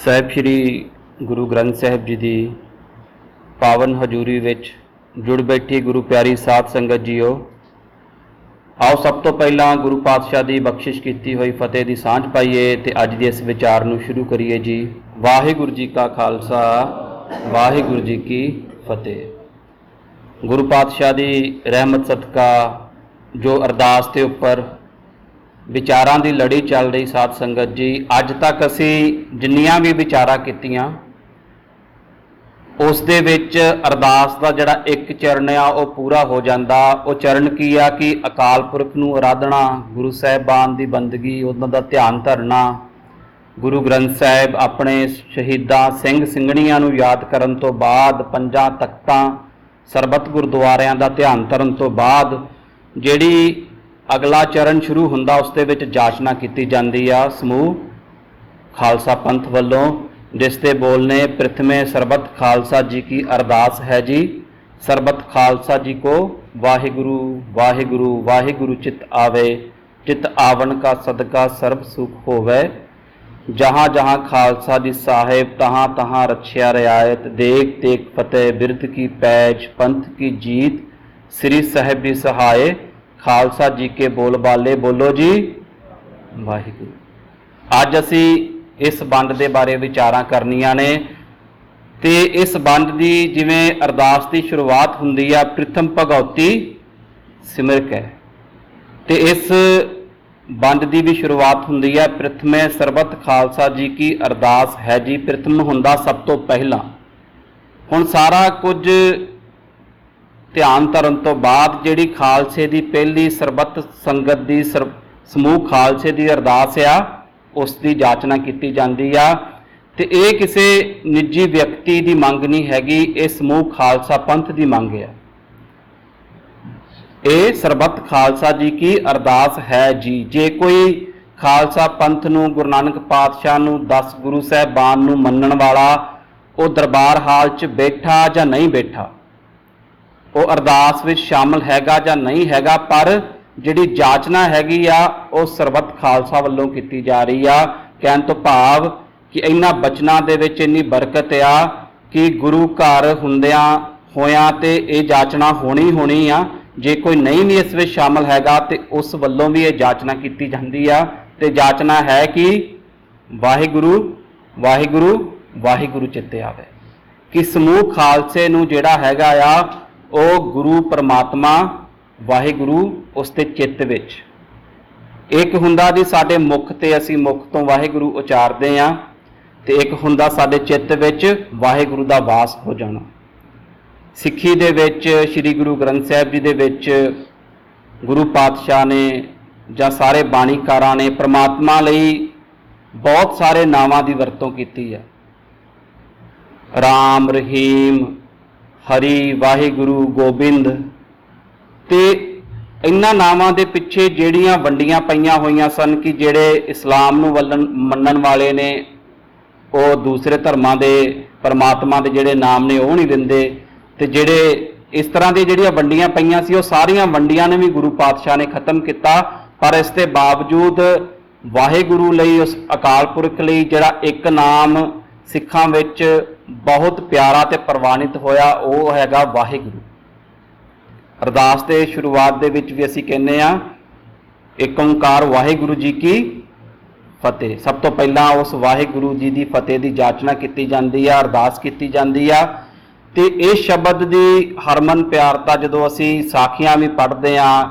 ਸਾਹਿਬ ਸ਼੍ਰੀ ਗੁਰੂ ਗ੍ਰੰਥ ਸਾਹਿਬ ਜੀ ਦੀ ਪਾਵਨ ਹਜ਼ੂਰੀ ਵਿੱਚ ਜੁੜ ਬੈਠੀ ਗੁਰੂ ਪਿਆਰੀ ਸਾਧ ਸੰਗਤ ਜੀਓ, ਆਓ ਸਭ ਤੋਂ ਪਹਿਲਾਂ ਗੁਰੂ ਪਾਤਸ਼ਾਹ ਦੀ ਬਖਸ਼ਿਸ਼ ਕੀਤੀ ਹੋਈ ਫਤਿਹ ਦੀ ਸਾਂਝ ਪਾਈਏ ਤੇ ਅੱਜ ਦੇ ਇਸ ਵਿਚਾਰ ਨੂੰ ਸ਼ੁਰੂ ਕਰੀਏ ਜੀ। ਵਾਹਿਗੁਰੂ ਜੀ ਕਾ ਖਾਲਸਾ, ਵਾਹਿਗੁਰੂ ਜੀ ਕੀ ਫਤਿਹ। ਗੁਰੂ ਪਾਤਸ਼ਾਹ ਦੀ ਰਹਿਮਤ ਸਦਕਾ ਜੋ ਅਰਦਾਸ ਦੇ ਉੱਪਰ ਵਿਚਾਰਾਂ ਦੀ ਲੜੀ ਚੱਲ ਰਹੀ ਸਾਧ ਸੰਗਤ ਜੀ, ਅੱਜ ਤੱਕ ਅਸੀਂ ਜਿੰਨੀਆਂ ਵੀ ਵਿਚਾਰਾਂ ਕੀਤੀਆਂ ਉਸ ਦੇ ਵਿੱਚ ਅਰਦਾਸ ਦਾ ਜਿਹੜਾ ਇੱਕ ਚਰਨ ਆ ਉਹ ਪੂਰਾ ਹੋ ਜਾਂਦਾ। ਉਹ ਚਰਨ ਕੀ ਆ ਕਿ ਅਕਾਲ ਪੁਰਖ ਨੂੰ ਆਰਾਧਨਾ, ਗੁਰੂ ਸਾਹਿਬਾਨ ਦੀ ਬੰਦਗੀ, ਉਹਨਾਂ ਦਾ ਧਿਆਨ ਧਰਨਾ, ਗੁਰੂ ਗ੍ਰੰਥ ਸਾਹਿਬ ਆਪਣੇ ਸ਼ਹੀਦਾਂ ਸਿੰਘ ਸਿੰਘਣੀਆਂ ਨੂੰ ਯਾਦ ਕਰਨ ਤੋਂ ਬਾਅਦ ਪੰਜਾਂ ਤਖਤਾਂ ਸਰਬੱਤ ਗੁਰਦੁਆਰਿਆਂ ਦਾ ਧਿਆਨ ਧਰਨ ਤੋਂ ਬਾਅਦ ਜਿਹੜੀ ਅਗਲਾ ਚਰਨ ਸ਼ੁਰੂ ਹੁੰਦਾ ਉਸ ਦੇ ਵਿੱਚ ਜਾਚਨਾ ਕੀਤੀ ਜਾਂਦੀ ਆ ਸਮੂਹ ਖਾਲਸਾ ਪੰਥ ਵੱਲੋਂ, ਜਿਸ ਦੇ ਬੋਲ ਨੇ ਪ੍ਰਥਮੇ ਸਰਬੱਤ ਖਾਲਸਾ ਜੀ ਕੀ ਅਰਦਾਸ ਹੈ ਜੀ। ਸਰਬੱਤ ਖਾਲਸਾ ਜੀ ਕੋ ਵਾਹਿਗੁਰੂ ਵਾਹਿਗੁਰੂ ਵਾਹਿਗੁਰੂ ਚਿਤ ਆਵੇ, ਚਿਤ ਆਵਨ ਕਾ ਸਦਕਾ ਸਰਬ ਸੁਖ ਹੋਵੇ। ਜਹਾਂ ਜਹਾਂ ਖਾਲਸਾ ਜੀ ਸਾਹਿਬ, ਤਹਾਂ ਤਹਾਂ ਰਛਿਆ ਰਿਆਇਤ, ਦੇਖ ਦੇਖ ਫਤਿਹ ਬਿਰਧ ਕੀ ਪੈਜ, ਪੰਥ ਕੀ ਜੀਤ, ਸ੍ਰੀ ਸਾਹਿਬ ਦੀ ਸਹਾਏ, ਖਾਲਸਾ ਜੀ ਕੇ ਬੋਲ ਬਾਲੇ ਬੋਲੋ ਜੀ ਵਾਹਿਗੁਰੂ। ਅੱਜ ਅਸੀਂ ਇਸ ਵੰਡ ਦੇ ਬਾਰੇ ਵਿਚਾਰਾਂ ਕਰਨੀਆਂ ਨੇ ਤੇ ਇਸ ਵੰਡ ਦੀ ਜਿਵੇਂ ਅਰਦਾਸ ਦੀ ਸ਼ੁਰੂਆਤ ਹੁੰਦੀ ਆ ਪ੍ਰਥਮ ਭਗਉਤੀ ਸਿਮਰਕ ਹੈ, ਤੇ ਇਸ ਵੰਡ ਦੀ ਵੀ ਸ਼ੁਰੂਆਤ ਹੁੰਦੀ ਹੈ ਪ੍ਰਥਮੇ ਸਰਬੱਤ ਖਾਲਸਾ ਜੀ ਕੀ ਅਰਦਾਸ ਹੈ ਜੀ। ਪ੍ਰਥਮ ਹੁੰਦਾ ਸਭ ਤੋਂ ਪਹਿਲਾਂ। ਹੁਣ ਸਾਰਾ ਕੁਝ ਧਿਆਨ ਧਰਨ ਤੋਂ ਬਾਅਦ ਜਿਹੜੀ ਖਾਲਸੇ ਦੀ ਪਹਿਲੀ ਸਰਬੱਤ ਸੰਗਤ ਦੀ ਸਮੂਹ ਖਾਲਸੇ ਦੀ ਅਰਦਾਸ ਆ ਉਸ ਦੀ ਜਾਚਨਾ ਕੀਤੀ ਜਾਂਦੀ ਆ। ਤੇ ਇਹ ਕਿਸੇ ਨਿੱਜੀ ਵਿਅਕਤੀ ਦੀ ਮੰਗ ਨਹੀਂ ਹੈਗੀ, ਇਹ ਸਮੂਹ ਖਾਲਸਾ ਪੰਥ ਦੀ ਮੰਗ ਆ। ਇਹ ਸਰਬੱਤ ਖਾਲਸਾ ਜੀ ਕੀ ਅਰਦਾਸ ਹੈ ਜੀ। ਜੇ ਕੋਈ ਖਾਲਸਾ ਪੰਥ ਨੂੰ, ਗੁਰੂ ਨਾਨਕ ਪਾਤਸ਼ਾਹ ਨੂੰ, 10 ਗੁਰੂ ਸਾਹਿਬਾਨ ਨੂੰ ਮੰਨਣ ਵਾਲਾ ਉਹ ਦਰਬਾਰ ਹਾਲ 'ਚ ਬੈਠਾ ਜਾਂ ਨਹੀਂ ਬੈਠਾ, ਉਹ ਅਰਦਾਸ ਵਿੱਚ ਸ਼ਾਮਲ ਹੈਗਾ ਜਾਂ ਨਹੀਂ ਹੈਗਾ, ਪਰ ਜਿਹੜੀ ਜਾਚਨਾ ਹੈਗੀ ਆ ਉਹ ਸਰਬੱਤ ਖਾਲਸਾ ਵੱਲੋਂ ਕੀਤੀ ਜਾ ਰਹੀ ਆ। ਕਹਿਣ ਤੋਂ ਭਾਵ ਕਿ ਇਹਨਾਂ ਬਚਨਾਂ ਦੇ ਵਿੱਚ ਇੰਨੀ ਬਰਕਤ ਆ ਕਿ ਗੁਰੂ ਘਰ ਹੁੰਦਿਆਂ ਹੋਇਆਂ ਤੇ ਇਹ ਜਾਚਨਾ ਹੋਣੀ ਆ। ਜੇ ਕੋਈ ਨਹੀਂ ਵੀ ਇਸ ਵਿੱਚ ਸ਼ਾਮਲ ਹੈਗਾ ਤੇ ਉਸ ਵੱਲੋਂ ਵੀ ਇਹ ਜਾਚਨਾ ਕੀਤੀ ਜਾਂਦੀ ਆ। ਤੇ ਜਾਚਨਾ ਹੈ ਕਿ ਵਾਹਿਗੁਰੂ ਵਾਹਿਗੁਰੂ ਵਾਹਿਗੁਰੂ ਚਿੱਤੇ ਆਵੇ, ਕਿ ਸਮੂਹ ਖਾਲਸੇ ਨੂੰ ਜਿਹੜਾ ਹੈਗਾ ਆ ਉਹ ਗੁਰੂ ਪਰਮਾਤਮਾ ਵਾਹਿਗੁਰੂ ਉਸ ਦੇ ਚਿੱਤ ਵਿੱਚ। ਇੱਕ ਹੁੰਦਾ ਜੀ ਸਾਡੇ ਮੁਖ ਤੇ, ਅਸੀਂ ਮੁਖ ਤੋਂ ਵਾਹਿਗੁਰੂ ਉਚਾਰਦੇ ਹਾਂ, ਤੇ ਇੱਕ ਹੁੰਦਾ ਸਾਡੇ ਚਿੱਤ ਵਿੱਚ ਵਾਹਿਗੁਰੂ ਦਾ ਵਾਸ ਹੋ ਜਾਣਾ। ਸਿੱਖੀ ਦੇ ਵਿੱਚ ਸ੍ਰੀ ਗੁਰੂ ਗ੍ਰੰਥ ਸਾਹਿਬ ਜੀ ਦੇ ਵਿੱਚ ਗੁਰੂ ਪਾਤਸ਼ਾਹ ਨੇ ਜਾਂ ਸਾਰੇ ਬਾਣੀਕਾਰਾਂ ਨੇ ਪਰਮਾਤਮਾ ਲਈ ਬਹੁਤ ਸਾਰੇ ਨਾਵਾਂ ਦੀ ਵਰਤੋਂ ਕੀਤੀ ਹੈ। ਰਾਮ, ਰਹੀਮ, ਹਰੀ, ਵਾਹਿਗੁਰੂ, ਗੋਬਿੰਦ, ਤੇ ਇਹਨਾਂ ਨਾਵਾਂ ਦੇ ਪਿੱਛੇ ਜਿਹੜੀਆਂ ਵੰਡੀਆਂ ਪਈਆਂ ਹੋਈਆਂ ਸਨ ਕਿ ਜਿਹੜੇ ਇਸਲਾਮ ਨੂੰ ਮੰਨਣ ਵਾਲੇ ਨੇ ਉਹ ਦੂਸਰੇ ਧਰਮਾਂ ਦੇ ਪਰਮਾਤਮਾ ਦੇ ਜਿਹੜੇ ਨਾਮ ਨੇ ਉਹ ਨਹੀਂ ਦਿੰਦੇ, ਤੇ ਜਿਹੜੇ ਇਸ ਤਰ੍ਹਾਂ ਦੀ ਜਿਹੜੀਆਂ ਵੰਡੀਆਂ ਪਈਆਂ ਸੀ ਉਹ ਸਾਰੀਆਂ ਵੰਡੀਆਂ ਨੇ ਵੀ ਗੁਰੂ ਪਾਤਸ਼ਾਹ ਨੇ ਖਤਮ ਕੀਤਾ। ਪਰ ਇਸ ਦੇ ਬਾਵਜੂਦ ਵਾਹਿਗੁਰੂ ਲਈ, ਉਸ ਅਕਾਲ ਪੁਰਖ ਲਈ ਜਿਹੜਾ ਇੱਕ ਨਾਮ ਸਿੱਖਾਂ ਵਿੱਚ ਬਹੁਤ ਪਿਆਰਾ ਤੇ ਪ੍ਰਵਾਨਿਤ ਹੋਇਆ ਉਹ ਹੈਗਾ ਵਾਹਿਗੁਰੂ। ਅਰਦਾਸ ਦੇ ਸ਼ੁਰੂਆਤ ਦੇ ਵਿੱਚ ਵੀ ਅਸੀਂ ਕਹਿੰਦੇ ਆ ਏਕ ਓਂਕਾਰ ਵਾਹਿਗੁਰੂ ਜੀ ਕੀ ਫਤਿਹ। ਸਭ ਤੋਂ ਪਹਿਲਾਂ ਉਸ ਵਾਹਿਗੁਰੂ ਜੀ ਦੀ ਫਤਿਹ ਦੀ ਜਾਚਨਾ ਕੀਤੀ ਜਾਂਦੀ ਆ, ਅਰਦਾਸ ਕੀਤੀ ਜਾਂਦੀ ਆ। ਤੇ ਇਹ ਸ਼ਬਦ ਦੀ ਹਰਮਨ ਪਿਆਰਤਾ ਜਦੋਂ ਅਸੀਂ ਸਾਖੀਆਂ ਵੀ ਪੜ੍ਹਦੇ ਆ,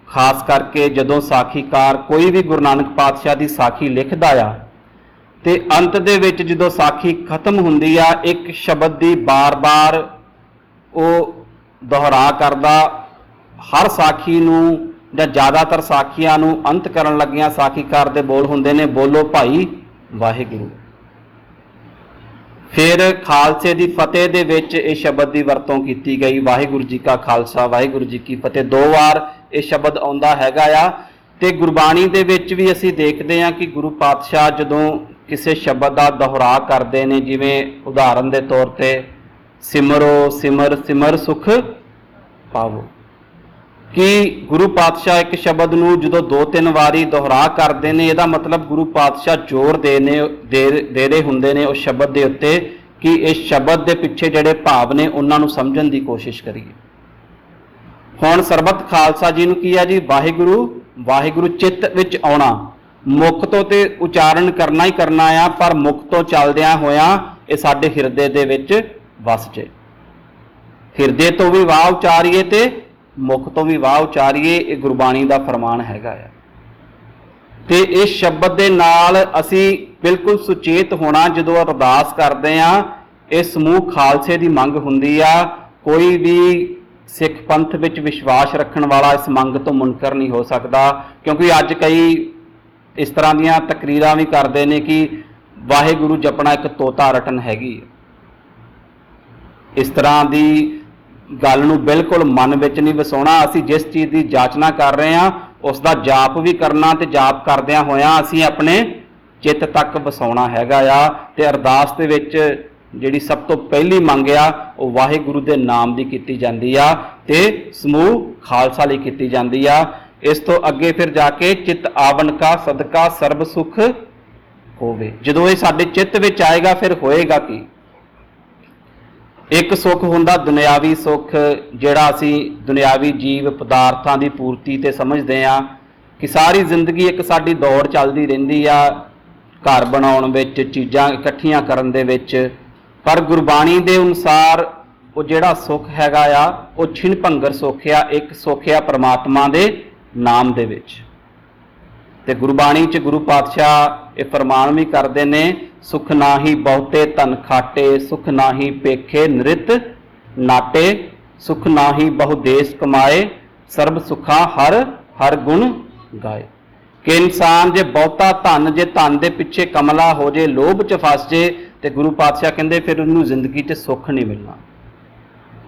ਖਾਸ ਕਰਕੇ ਜਦੋਂ ਸਾਖੀਕਾਰ ਕੋਈ ਵੀ ਗੁਰੂ ਨਾਨਕ ਪਾਤਸ਼ਾਹ ਦੀ ਸਾਖੀ ਲਿਖਦਾ ਆ ਤੇ ਅੰਤ ਦੇ ਵਿੱਚ ਜਦੋਂ ਸਾਖੀ ਖਤਮ ਹੁੰਦੀ ਆ, ਇੱਕ ਸ਼ਬਦ ਦੀ ਬਾਰ-ਬਾਰ ਉਹ ਦੁਹਰਾ ਕਰਦਾ। ਹਰ ਸਾਖੀ ਨੂੰ ਜਾਂ ਜ਼ਿਆਦਾਤਰ ਸਾਖੀਆਂ ਨੂੰ ਅੰਤ ਕਰਨ ਲੱਗਿਆਂ ਸਾਖੀਕਾਰ ਦੇ ਬੋਲ ਹੁੰਦੇ ਨੇ, ਬੋਲੋ ਭਾਈ ਵਾਹਿਗੁਰੂ। ਫਿਰ ਖਾਲਸੇ ਦੀ ਫਤਿਹ ਦੇ ਵਿੱਚ ਇਹ ਸ਼ਬਦ ਦੀ ਵਰਤੋਂ ਕੀਤੀ ਗਈ, ਵਾਹਿਗੁਰੂ ਜੀ ਕਾ ਖਾਲਸਾ ਵਾਹਿਗੁਰੂ ਜੀ ਕੀ ਫਤਿਹ। 2 ਵਾਰ ਇਹ ਸ਼ਬਦ ਆਉਂਦਾ ਹੈਗਾ ਆ। ਤੇ ਗੁਰਬਾਣੀ ਦੇ ਵਿੱਚ ਵੀ ਅਸੀਂ ਦੇਖਦੇ ਹਾਂ ਕਿ ਗੁਰੂ ਪਾਤਸ਼ਾਹ ਜਦੋਂ ਕਿਸੇ ਸ਼ਬਦ ਦਾ ਦੁਹਰਾ ਕਰਦੇ ਨੇ, ਜਿਵੇਂ ਉਦਾਹਰਨ ਦੇ ਤੌਰ ਤੇ ਸਿਮਰੋ ਸਿਮਰ ਸਿਮਰ ਸੁਖ ਪਾਵੋ, कि गुरु पातशाह एक शब्द नूं जदों 2-3 वारी दोहरा करते हैं, इहदा मतलब गुरु पातशाह जोर दे रहे हुंदे ने उस शब्द के उत्ते कि इस शब्द के पिछे जिहड़े भाव ने उन्हां नूं समझण की कोशिश करिए। हुण सरबत खालसा जी नूं की है जी, वाहिगुरू वाहिगुरू चित्त विच आउणा, मुख तो ते उचारण करना ही करना आ, पर मुख तो चलदियां होयां ये साडे हिरदे दे विच वस जे। हिरदे तो भी वाह उचारीए ते मुख तो भी वाह उचारीए, ये गुरबाणी का फरमान हैगा आ। ते इस शब्द दे नाल असी बिल्कुल सुचेत होना जदों अरदास करते हैं। इस समूह खालसे की मंग हुंदी आ, कोई भी सिख पंथ विच विश्वास रखण वाला इस मंग तो मुनकर नहीं हो सकता, क्योंकि अज कई इस तरह दीयां तकरीरां भी करते हैं कि वाहिगुरू जपना एक तोता रटन हैगी। इस तरह की गल नूं बिल्कुल मन विच नहीं वसाउणा। असीं जिस चीज़ की जाचना कर रहे हैं उसका जाप भी करना, ते जाप करदिआं होइआं असीं अपने चित्त तक वसाउणा हैगा आ। ते अरदास दे विच जिहड़ी सब तो पहली मंग आ वो वाहिगुरू दे नाम की कीती जांदी आ ते समूह खालसा लई कीती जांदी आ। इस तो अगे फिर जाके चित्त आवन का सदका सर्ब सुख होवे। जदों ये साडे चित्त विच आएगा फिर होएगा की? एक सुख हुंदा दुनियावी सुख, जिहड़ा असी दुनियावी जीव पदार्थां दी पूर्ति ते समझदे आ कि सारी जिंदगी एक साडी दौड़ चलदी रहिंदी आ घर बनाउण विच, चीज़ां इकट्ठियां करन दे विच। पर गुरबाणी दे अनुसार वो जिहड़ा सुख हैगा आ वो छिन भंगर सुख आ, एक सुख आ परमात्मा दे नाम दे विच। ते गुरबाणी च गुरु पातशाह ये फरमान भी करते ने, सुख नाही बहुते धन खाटे, सुख नाही पेखे नृत नाटे, सुख नाही बहु देश कमाए, सर्ब सुखा हर हर गुण गाए। कि इंसान जे बहुता धन, जे धन के पिछे कमला हो जे, लोभ च फस जे, तो गुरु पातशाह कहते फिर उन्होंने जिंदगी च सुख नहीं मिलना।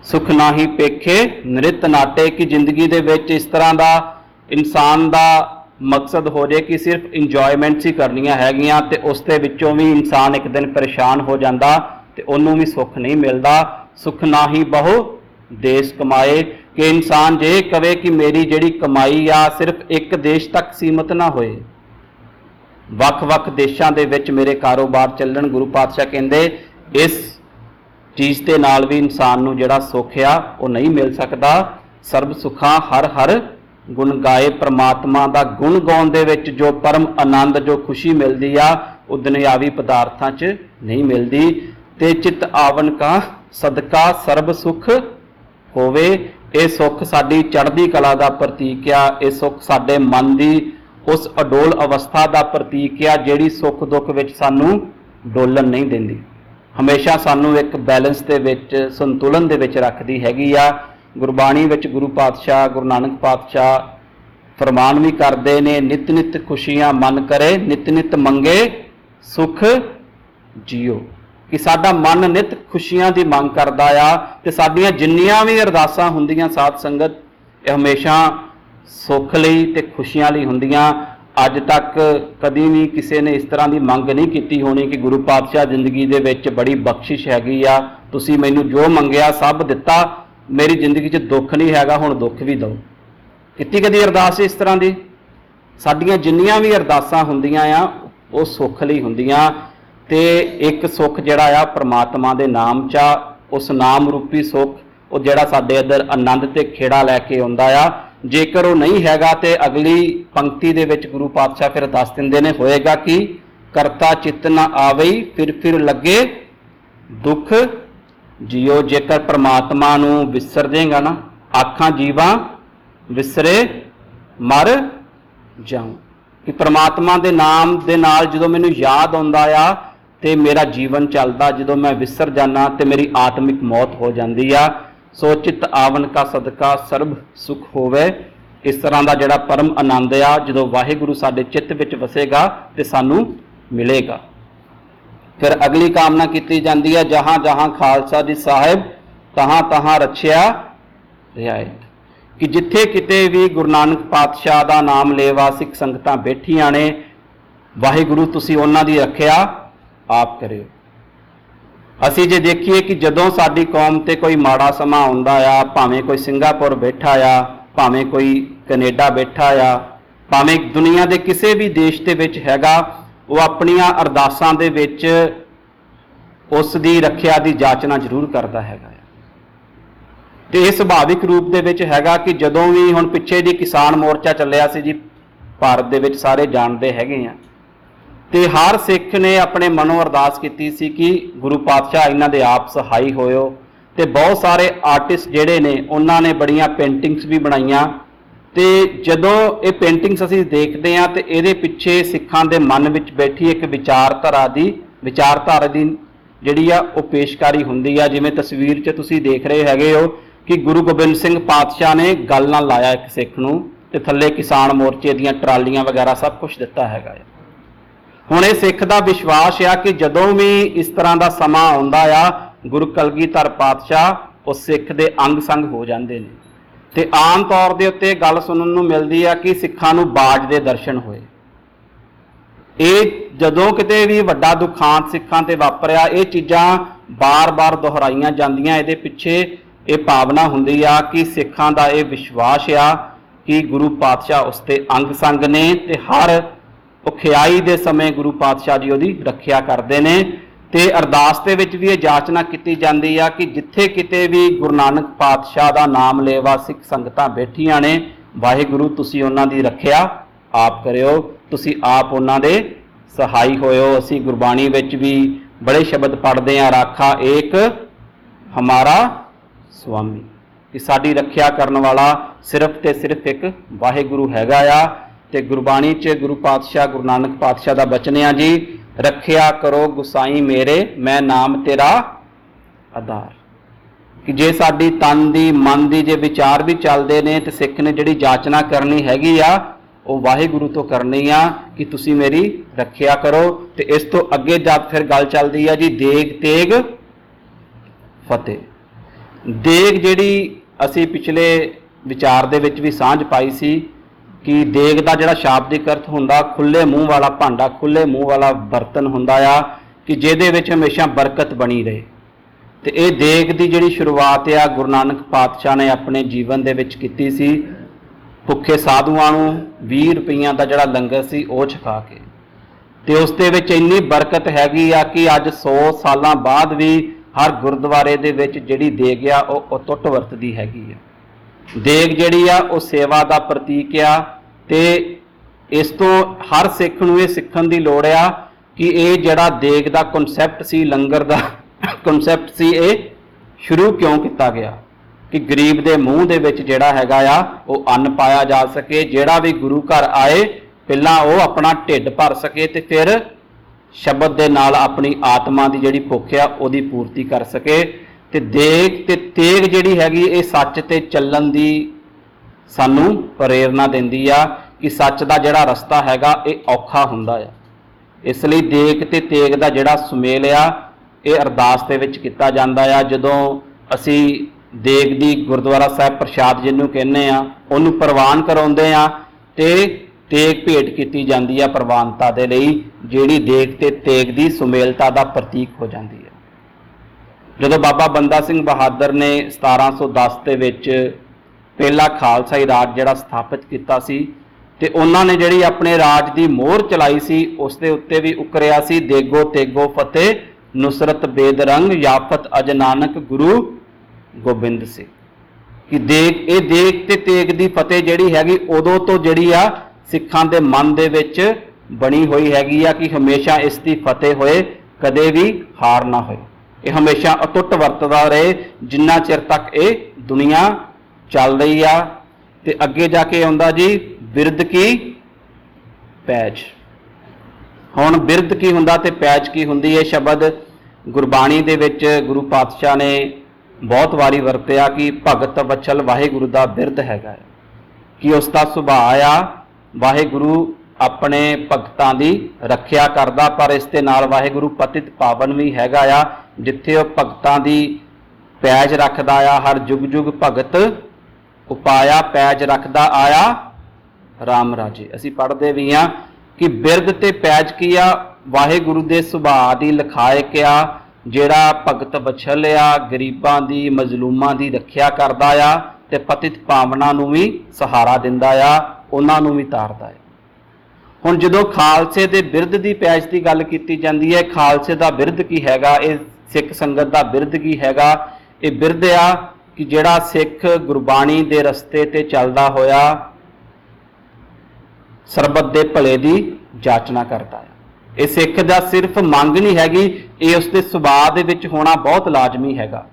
सुख नाही पेखे नृत नाटे, कि जिंदगी दे विच इस तरह का इंसान का मकसद हो जाए कि सिर्फ इंजॉयमेंट्स ही करनियां हैगियां, ते उस दे विचों भी इंसान एक दिन परेशान हो जाता ते उन्हों भी सुख नहीं मिलता। सुख ना ही बहु देश कमाए, कि इंसान जे कहे कि मेरी जिहड़ी कमाई आ सिर्फ एक देश तक सीमित ना होए, वख-वख देशां दे विच मेरे कारोबार चलण। गुरु पातशाह कहंदे इस चीज़ के नाल भी इंसान नूं जिहड़ा सुख आ वो नहीं मिल सकता। सर्ब सुखा हर हर गुण गाए, परमात्मा का गुण गाउण दे विच जो परम आनंद, जो खुशी मिलती आ वो दुनियावी पदार्थां च नहीं मिलती। ते चित आवन का सदका सर्ब सुख होवे, ये सुख साडी चढ़दी कला का प्रतीक आ। ये सुख साडे मन की उस अडोल अवस्था का प्रतीक आ जिहड़ी सुख दुख विच सानू डोलन नहीं देंदी, हमेशा सानू एक बैलेंस दे विच, संतुलन दे विच रखदी हैगी आ। गुरबाणी विच गुरु पातशाह गुरु नानक पातशाह फरमान भी करते ने, नित नित खुशियां मन करे, नित नित मंगे सुख जियो। कि साडा मन नित खुशियां की मंग करता आ, ते साडियां जिन्नियां भी अरदासां हुंदियां साध संगत ये हमेशा सुख लई ते खुशियां लई हुंदियां। अज तक कदी भी किसी ने इस तरह की मंग नहीं की होनी कि गुरु पातशाह जिंदगी दे विच बड़ी बख्शिश हैगी आ, तुसीं मैनूं जो मंगिया सब दिता, मेरी जिंदगी च दुख नहीं हैगा, हुण दुख भी दो। कितनी कदी अरदास इस तरह की? साडियां जिन्नियां भी अरदासां हुंदियां आ वो सुख लई हुंदियां। ते एक सुख जिहड़ा आ परमात्मा दे नाम चा, उस नाम रूपी सुख वो जिहड़ा साडे अंदर आनंद ते खेड़ा लैके आउंदा आ। जेकर वो नहीं हैगा ते अगली पंक्ति दे विच गुरु पातशाह फिर दस दिंदे ने, होएगा कि करता चित्त न आवई फिर लगे दुख जियो। जेकर परमात्मा नूं विसर देगा ना, आखां जीवा विसरे मर जाऊं। कि परमात्मा दे नाम दे नाल जदों मैनूं याद आउंदा आ ते मेरा जीवन चलदा, जदों मैं विसर जाना ते मेरी आत्मिक मौत हो जाती आ। सो चित आवन का सदका सर्ब सुख होवे। इस तरह का जिहड़ा परम आनंद आ जदों वाहिगुरू साडे चित्त विच वसेगा ते सानूं मिलेगा। फिर अगली कामना की जाती है, जहां जहां खालसा जी साहिब तहां तहां रछिया रियायत। कि जिथे किते भी गुरु नानक पातशाह का नाम लेवा सिख संगतां बैठियां ने, वाहिगुरू तुसीं उन्हां दी रखिया आप करियो। असी जे देखिए कि जदों साडी कौम ते कोई माड़ा समा आउंदा आ, भावें कोई सिंगापुर बैठा आ, ਭਾਵੇਂ ਕੋਈ ਕੈਨੇਡਾ ਬੈਠਾ ਆ, ਭਾਵੇਂ ਦੁਨੀਆ ਦੇ ਕਿਸੇ ਵੀ ਦੇਸ਼ ਦੇ ਵਿੱਚ ਹੈਗਾ, ਉਹ ਆਪਣੀਆਂ ਅਰਦਾਸਾਂ ਦੇ ਵਿੱਚ ਉਸ ਦੀ ਰੱਖਿਆ ਦੀ ਜਾਚਨਾ ਜ਼ਰੂਰ ਕਰਦਾ ਹੈਗਾ। ਤੇ ਇਹ ਸੁਭਾਵਿਕ ਰੂਪ ਦੇ ਵਿੱਚ ਹੈਗਾ ਕਿ ਜਦੋਂ ਵੀ ਹੁਣ ਪਿੱਛੇ ਜੀ ਕਿਸਾਨ ਮੋਰਚਾ ਚੱਲਿਆ ਸੀ ਜੀ, ਭਾਰਤ ਦੇ ਵਿੱਚ ਸਾਰੇ ਜਾਣਦੇ ਹੈਗੇ ਆ, ਤੇ ਹਰ ਸਿੱਖ ਨੇ ਆਪਣੇ ਮਨੋਂ ਅਰਦਾਸ ਕੀਤੀ ਸੀ ਕਿ ਗੁਰੂ ਪਾਤਸ਼ਾਹ ਇਹਨਾਂ ਦੇ ਆਪ ਸਹਾਈ ਹੋਇਓ। ਤੇ ਬਹੁਤ ਸਾਰੇ ਆਰਟਿਸਟ ਜਿਹੜੇ ਨੇ ਉਹਨਾਂ ਨੇ ਬੜੀਆਂ ਪੇਂਟਿੰਗਸ ਵੀ ਬਣਾਈਆਂ, ਤੇ ਜਦੋਂ ਇਹ ਪੇਂਟਿੰਗਸ ਅਸੀਂ ਦੇਖਦੇ ਹਾਂ ਤੇ ਇਹਦੇ ਪਿੱਛੇ ਸਿੱਖਾਂ ਦੇ ਮਨ ਵਿੱਚ ਬੈਠੀ ਇੱਕ ਵਿਚਾਰਧਾਰਾ ਦੀ ਜਿਹੜੀ ਆ ਉਹ ਪੇਸ਼ਕਾਰੀ ਹੁੰਦੀ ਆ। ਜਿਵੇਂ ਤਸਵੀਰ 'ਚ ਤੁਸੀਂ ਦੇਖ ਰਹੇ ਹੈਗੇ ਹੋ ਕਿ ਗੁਰੂ ਗੋਬਿੰਦ ਸਿੰਘ ਪਾਤਸ਼ਾਹ ਨੇ ਗੱਲ ਨਾਲ ਲਾਇਆ ਇੱਕ ਸਿੱਖ ਨੂੰ, ਤੇ ਥੱਲੇ ਕਿਸਾਨ ਮੋਰਚੇ ਦੀਆਂ ਟਰਾਲੀਆਂ ਵਗੈਰਾ ਸਭ ਕੁਝ ਦਿੱਤਾ ਹੈਗਾ। ਹੁਣ ਇਹ ਸਿੱਖ ਦਾ ਵਿਸ਼ਵਾਸ ਆ ਕਿ ਜਦੋਂ ਵੀ ਇਸ ਤਰ੍ਹਾਂ ਦਾ ਸਮਾਂ ਆਉਂਦਾ ਆ, ਗੁਰੂ ਕਲਗੀਧਰ ਪਾਤਸ਼ਾਹ ਉਸ ਸਿੱਖ ਦੇ ਅੰਗ ਸੰਗ ਹੋ ਜਾਂਦੇ ਨੇ। ਤੇ ਆਮ ਤੌਰ ਦੇ ਉੱਤੇ ਗੱਲ ਸੁਣਨ ਨੂੰ ਮਿਲਦੀ ਆ ਕਿ ਸਿੱਖਾਂ ਨੂੰ ਬਾਜ ਦੇ ਦਰਸ਼ਨ ਹੋਏ। ਇਹ ਜਦੋਂ ਕਿਤੇ ਵੀ ਵੱਡਾ ਦੁਖਾਂਤ ਸਿੱਖਾਂ ਤੇ ਵਾਪਰਿਆ, ਇਹ ਚੀਜ਼ਾਂ ਬਾਰ-ਬਾਰ ਦੁਹਰਾਈਆਂ ਜਾਂਦੀਆਂ। ਇਹਦੇ ਪਿੱਛੇ ਇਹ ਭਾਵਨਾ ਹੁੰਦੀ ਆ ਕਿ ਸਿੱਖਾਂ ਦਾ ਇਹ ਵਿਸ਼ਵਾਸ ਆ ਕਿ ਗੁਰੂ ਪਾਤਸ਼ਾਹ ਉਸ ਤੇ ਅੰਗ ਸੰਗ ਨੇ, ਤੇ ਹਰ ਔਖਿਆਈ ਦੇ ਸਮੇਂ ਗੁਰੂ ਪਾਤਸ਼ਾਹ ਜੀ ਉਹਦੀ ਰੱਖਿਆ ਕਰਦੇ ਨੇ। ਤੇ ਅਰਦਾਸ ਦੇ ਵਿੱਚ ਵੀ ਇਹ ਜਾਚਨਾ ਕੀਤੀ ਜਾਂਦੀ ਆ ਕਿ ਜਿੱਥੇ ਕਿਤੇ ਵੀ ਗੁਰੂ ਨਾਨਕ ਪਾਤਸ਼ਾਹ ਦਾ ਨਾਮ ਲੇਵਾ ਸਿੱਖ ਸੰਗਤਾਂ ਬੈਠੀਆਂ ਨੇ, ਵਾਹਿਗੁਰੂ ਤੁਸੀਂ ਉਹਨਾਂ ਦੀ ਰੱਖਿਆ ਆਪ ਕਰਿਓ, ਤੁਸੀਂ ਆਪ ਉਹਨਾਂ ਦੇ ਸਹਾਈ ਹੋਇਓ। ਅਸੀਂ ਗੁਰਬਾਣੀ ਵਿੱਚ ਵੀ ਬੜੇ ਸ਼ਬਦ ਪੜ੍ਹਦੇ ਹਾਂ, ਰਾਖਾ ਏਕ ਹਮਾਰਾ ਸੁਆਮੀ, ਕਿ ਸਾਡੀ ਰੱਖਿਆ ਕਰਨ ਵਾਲਾ ਸਿਰਫ ਤੇ ਸਿਰਫ ਇੱਕ ਵਾਹਿਗੁਰੂ ਹੈਗਾ ਆ। ਤੇ ਗੁਰਬਾਣੀ 'ਚ ਗੁਰੂ ਪਾਤਸ਼ਾਹ ਗੁਰੂ ਨਾਨਕ ਪਾਤਸ਼ਾਹ ਦਾ ਬਚਨ ਆ ਜੀ, ਰੱਖਿਆ ਕਰੋ ਗੁਸਾਈ ਮੇਰੇ, ਮੈਂ ਨਾਮ ਤੇਰਾ ਆਧਾਰ। ਕਿ ਜੇ ਸਾਡੀ ਤਨ ਦੀ ਮਨ ਦੀ ਜੇ ਵਿਚਾਰ ਵੀ ਚੱਲਦੇ ਨੇ, ਤੇ ਸਿੱਖ ਨੇ ਜਿਹੜੀ ਜਾਚਨਾ ਕਰਨੀ ਹੈਗੀ ਆ ਉਹ ਵਾਹਿਗੁਰੂ ਤੋਂ ਕਰਨੀ ਆ ਕਿ ਤੁਸੀਂ ਮੇਰੀ ਰੱਖਿਆ ਕਰੋ। ਤੇ ਇਸ ਤੋਂ ਅੱਗੇ ਜਦ ਫਿਰ ਗੱਲ ਚੱਲਦੀ ਆ ਜੀ ਦੇਗ ਤੇਗ ਫਤਿਹ। ਦੇਗ ਜਿਹੜੀ ਅਸੀਂ ਪਿਛਲੇ ਵਿਚਾਰ ਦੇ ਵਿੱਚ ਵੀ ਸਾਂਝ ਪਾਈ ਸੀ ਕਿ ਦੇਗ ਦਾ ਜਿਹੜਾ ਸ਼ਾਬਦਿਕ ਅਰਥ ਹੁੰਦਾ ਖੁੱਲੇ ਮੂੰਹ ਵਾਲਾ ਭਾਂਡਾ, ਖੁੱਲੇ ਮੂੰਹ ਵਾਲਾ ਬਰਤਨ ਹੁੰਦਾ ਆ, ਕਿ ਜਿਹਦੇ ਵਿੱਚ ਹਮੇਸ਼ਾ ਬਰਕਤ ਬਣੀ ਰਹੇ। ਤੇ ਇਹ ਦੇਗ ਦੀ ਜਿਹੜੀ ਸ਼ੁਰੂਆਤ ਆ ਗੁਰੂ ਨਾਨਕ ਪਾਤਸ਼ਾਹ ਨੇ ਆਪਣੇ ਜੀਵਨ ਦੇ ਵਿੱਚ ਕੀਤੀ ਸੀ। ਭੁੱਖੇ ਸਾਧੂਆਂ ਨੂੰ 20 ਰੁਪਈਆਂ ਦਾ ਜਿਹੜਾ ਲੰਗਰ ਸੀ ਉਹ ਛਕਾ ਕੇ, ਤੇ ਉਸ ਦੇ ਵਿੱਚ ਇੰਨੀ ਬਰਕਤ ਹੈਗੀ ਆ ਕਿ ਅੱਜ 100 ਸਾਲਾਂ ਬਾਅਦ ਵੀ ਹਰ ਗੁਰਦੁਆਰੇ ਦੇ ਵਿੱਚ ਜਿਹੜੀ ਦੇਗ ਆ ਉਹ ਅਟੁੱਟ ਵਰਤਦੀ ਹੈਗੀ ਆ। ਦੇਗ ਜਿਹੜੀ ਆ ਉਹ ਸੇਵਾ ਦਾ ਪ੍ਰਤੀਕ ਆ। ਤੇ ਇਸ ਤੋਂ ਹਰ ਸਿੱਖ ਨੂੰ ਇਹ ਸਿੱਖਣ ਦੀ ਲੋੜ ਆ ਕਿ ਇਹ ਜਿਹੜਾ ਦੇਗ ਦਾ ਕਨਸੈਪਟ ਸੀ, ਲੰਗਰ ਦਾ ਕਨਸੈਪਟ ਸੀ, ਇਹ ਸ਼ੁਰੂ ਕਿਉਂ ਕੀਤਾ ਗਿਆ ਕਿ ਗਰੀਬ ਦੇ ਮੂੰਹ ਦੇ ਵਿੱਚ ਜਿਹੜਾ ਹੈਗਾ ਆ ਉਹ ਅੰਨ ਪਾਇਆ ਜਾ ਸਕੇ। ਜਿਹੜਾ ਵੀ ਗੁਰੂ ਘਰ ਆਏ ਪਹਿਲਾਂ ਉਹ ਆਪਣਾ ਢਿੱਡ ਭਰ ਸਕੇ, ਤੇ ਫਿਰ ਸ਼ਬਦ ਦੇ ਨਾਲ ਆਪਣੀ ਆਤਮਾ ਦੀ ਜਿਹੜੀ ਭੁੱਖ ਆ ਉਹਦੀ ਪੂਰਤੀ ਕਰ ਸਕੇ। ਤੇ ਦੇਗ ਤੇ ਤੇਗ ਜਿਹੜੀ ਹੈਗੀ ਇਹ ਸੱਚ ਤੇ ਚੱਲਣ ਦੀ ਸਾਨੂੰ ਪ੍ਰੇਰਨਾ ਦਿੰਦੀ ਆ ਕਿ ਸੱਚ ਦਾ ਜਿਹੜਾ ਰਸਤਾ ਹੈਗਾ ਇਹ ਔਖਾ ਹੁੰਦਾ ਆ। ਇਸ ਲਈ ਦੇਗ ਤੇ ਤੇਗ ਦਾ ਜਿਹੜਾ ਸੁਮੇਲ ਆ ਇਹ ਅਰਦਾਸ ਦੇ ਵਿੱਚ ਕੀਤਾ ਜਾਂਦਾ ਆ। ਜਦੋਂ ਅਸੀਂ ਦੇਗ ਦੀ ਗੁਰਦੁਆਰਾ ਸਾਹਿਬ ਪ੍ਰਸ਼ਾਦ ਜਿਹਨੂੰ ਕਹਿੰਦੇ ਆ ਉਹਨੂੰ ਪ੍ਰਵਾਨ ਕਰਾਉਂਦੇ ਆ, ਤੇ ਤੇਗ ਭੇਟ ਕੀਤੀ ਜਾਂਦੀ ਆ ਪ੍ਰਵਾਨਤਾ ਦੇ ਲਈ, ਜਿਹੜੀ ਦੇਗ ਤੇ ਤੇਗ ਦੀ ਸੁਮੇਲਤਾ ਦਾ ਪ੍ਰਤੀਕ ਹੋ ਜਾਂਦੀ ਹੈ। ਜਦੋਂ ਬਾਬਾ ਬੰਦਾ ਸਿੰਘ ਬਹਾਦਰ ਨੇ 1710 ਦੇ ਵਿੱਚ ਪਹਿਲਾ ਖਾਲਸਾਈ ਰਾਜ ਜਿਹੜਾ ਸਥਾਪਿਤ ਕੀਤਾ ਸੀ, ਤੇ ਉਹਨਾਂ ਨੇ ਜਿਹੜੀ ਆਪਣੇ ਰਾਜ ਦੀ ਮੋਹਰ ਚਲਾਈ ਸੀ ਉਸ ਦੇ ਉੱਤੇ ਵੀ ਉਕਰਿਆ ਸੀ, ਦੇਗੋ ਤੇਗੋ ਫਤਿਹ ਨੁਸਰਤ ਬੇਦਰੰਗ ਯਾਫਤ ਅਜ ਨਾਨਕ ਗੁਰੂ ਗੋਬਿੰਦ ਸਿੰਘ। ਕਿ ਇਹ ਦੇਗ ਤੇ ਤੇਗ ਦੀ ਫਤਿਹ ਜਿਹੜੀ ਹੈਗੀ ਉਦੋਂ ਤੋਂ ਜਿਹੜੀ ਆ ਸਿੱਖਾਂ ਦੇ ਮਨ ਦੇ ਵਿੱਚ ਬਣੀ ਹੋਈ ਹੈਗੀ ਆ ਕਿ ਹਮੇਸ਼ਾ ਇਸ ਦੀ ਫਤਿਹ ਹੋਏ, ਕਦੇ ਵੀ ਹਾਰ ਨਾ ਹੋਏ। ਇਹ ਹਮੇਸ਼ਾ ਅਟੁੱਟ ਵਰਤਦਾ ਰਹੇ ਜਿੰਨਾ ਚਿਰ ਤੱਕ ਇਹ ਦੁਨੀਆ ਚੱਲ ਰਹੀ ਆ। ਤੇ ਅੱਗੇ ਜਾ ਕੇ ਆਉਂਦਾ ਜੀ ਬਿਰਧ ਕੀ ਪੈਜ। ਹੁਣ ਬਿਰਧ ਕੀ ਹੁੰਦਾ ਤੇ ਪੈਜ ਕੀ ਹੁੰਦੀ ਹੈ? ਸ਼ਬਦ ਗੁਰਬਾਣੀ ਦੇ ਵਿੱਚ ਗੁਰੂ ਪਾਤਸ਼ਾਹ ਨੇ ਬਹੁਤ ਵਾਰੀ ਵਰਤਿਆ ਕਿ ਭਗਤ ਵਛਲ ਵਾਹਿਗੁਰੂ ਦਾ ਬਿਰਧ ਹੈਗਾ, ਕਿ ਉਸ ਦਾ ਸੁਭਾਅ ਆ ਵਾਹਿਗੁਰੂ ਆਪਣੇ ਭਗਤਾਂ ਦੀ ਰੱਖਿਆ ਕਰਦਾ, ਪਰ ਇਸ ਦੇ ਨਾਲ ਵਾਹਿਗੁਰੂ ਪਤਿਤ ਪਾਵਨ ਵੀ ਹੈਗਾ ਆ। ਜਿੱਥੇ ਉਹ ਭਗਤਾਂ ਦੀ ਪੈਜ ਰੱਖਦਾ ਆ, ਹਰ ਜੁਗ ਜੁਗ ਭਗਤ ਉਪਾਇਆ ਪੈਜ ਰੱਖਦਾ ਆਇਆ ਰਾਮ ਰਾਜੇ। ਅਸੀਂ ਪੜ੍ਹਦੇ ਵੀ ਹਾਂ ਕਿ ਬਿਰਧ ਤੇ ਪੈਜ ਕੀ ਆ? ਵਾਹਿਗੁਰੂ ਦੇ ਸੁਭਾਅ ਦੀ ਲਿਖਾਇਕ ਆ, ਜਿਹੜਾ ਭਗਤ ਵਛਲ ਆ, ਗਰੀਬਾਂ ਦੀ ਮਜ਼ਲੂਮਾਂ ਦੀ ਰੱਖਿਆ ਕਰਦਾ ਆ, ਤੇ ਪਤਿਤ ਪਾਵਨਾਂ ਨੂੰ ਵੀ ਸਹਾਰਾ ਦਿੰਦਾ ਆ, ਉਹਨਾਂ ਨੂੰ ਵੀ ਤਾਰਦਾ ਹੈ। ਹੁਣ ਜਦੋਂ ਖਾਲਸੇ ਦੇ ਬਿਰਧ ਦੀ ਪੈਚ ਦੀ ਗੱਲ ਕੀਤੀ ਜਾਂਦੀ ਹੈ, ਖਾਲਸੇ ਦਾ ਬਿਰਧ ਕੀ ਹੈਗਾ, ਇਹ ਸਿੱਖ ਸੰਗਤ ਦਾ ਬਿਰਧ ਕੀ ਹੈਗਾ? ਇਹ ਬਿਰਧ ਆ ਕਿ ਜਿਹੜਾ ਸਿੱਖ ਗੁਰਬਾਣੀ ਦੇ ਰਸਤੇ ਤੇ ਚੱਲਦਾ ਹੋਇਆ ਸਰਬਤ ਦੇ ਭਲੇ ਦੀ ਜਾਚਨਾ ਕਰਦਾ ਹੈ। ਇਹ ਸਿੱਖ ਦਾ ਸਿਰਫ ਮੰਗ ਨਹੀਂ ਹੈਗੀ, ਇਹ ਉਸਦੇ ਸੁਭਾਅ ਦੇ ਵਿੱਚ ਹੋਣਾ ਬਹੁਤ ਲਾਜ਼ਮੀ ਹੈਗਾ।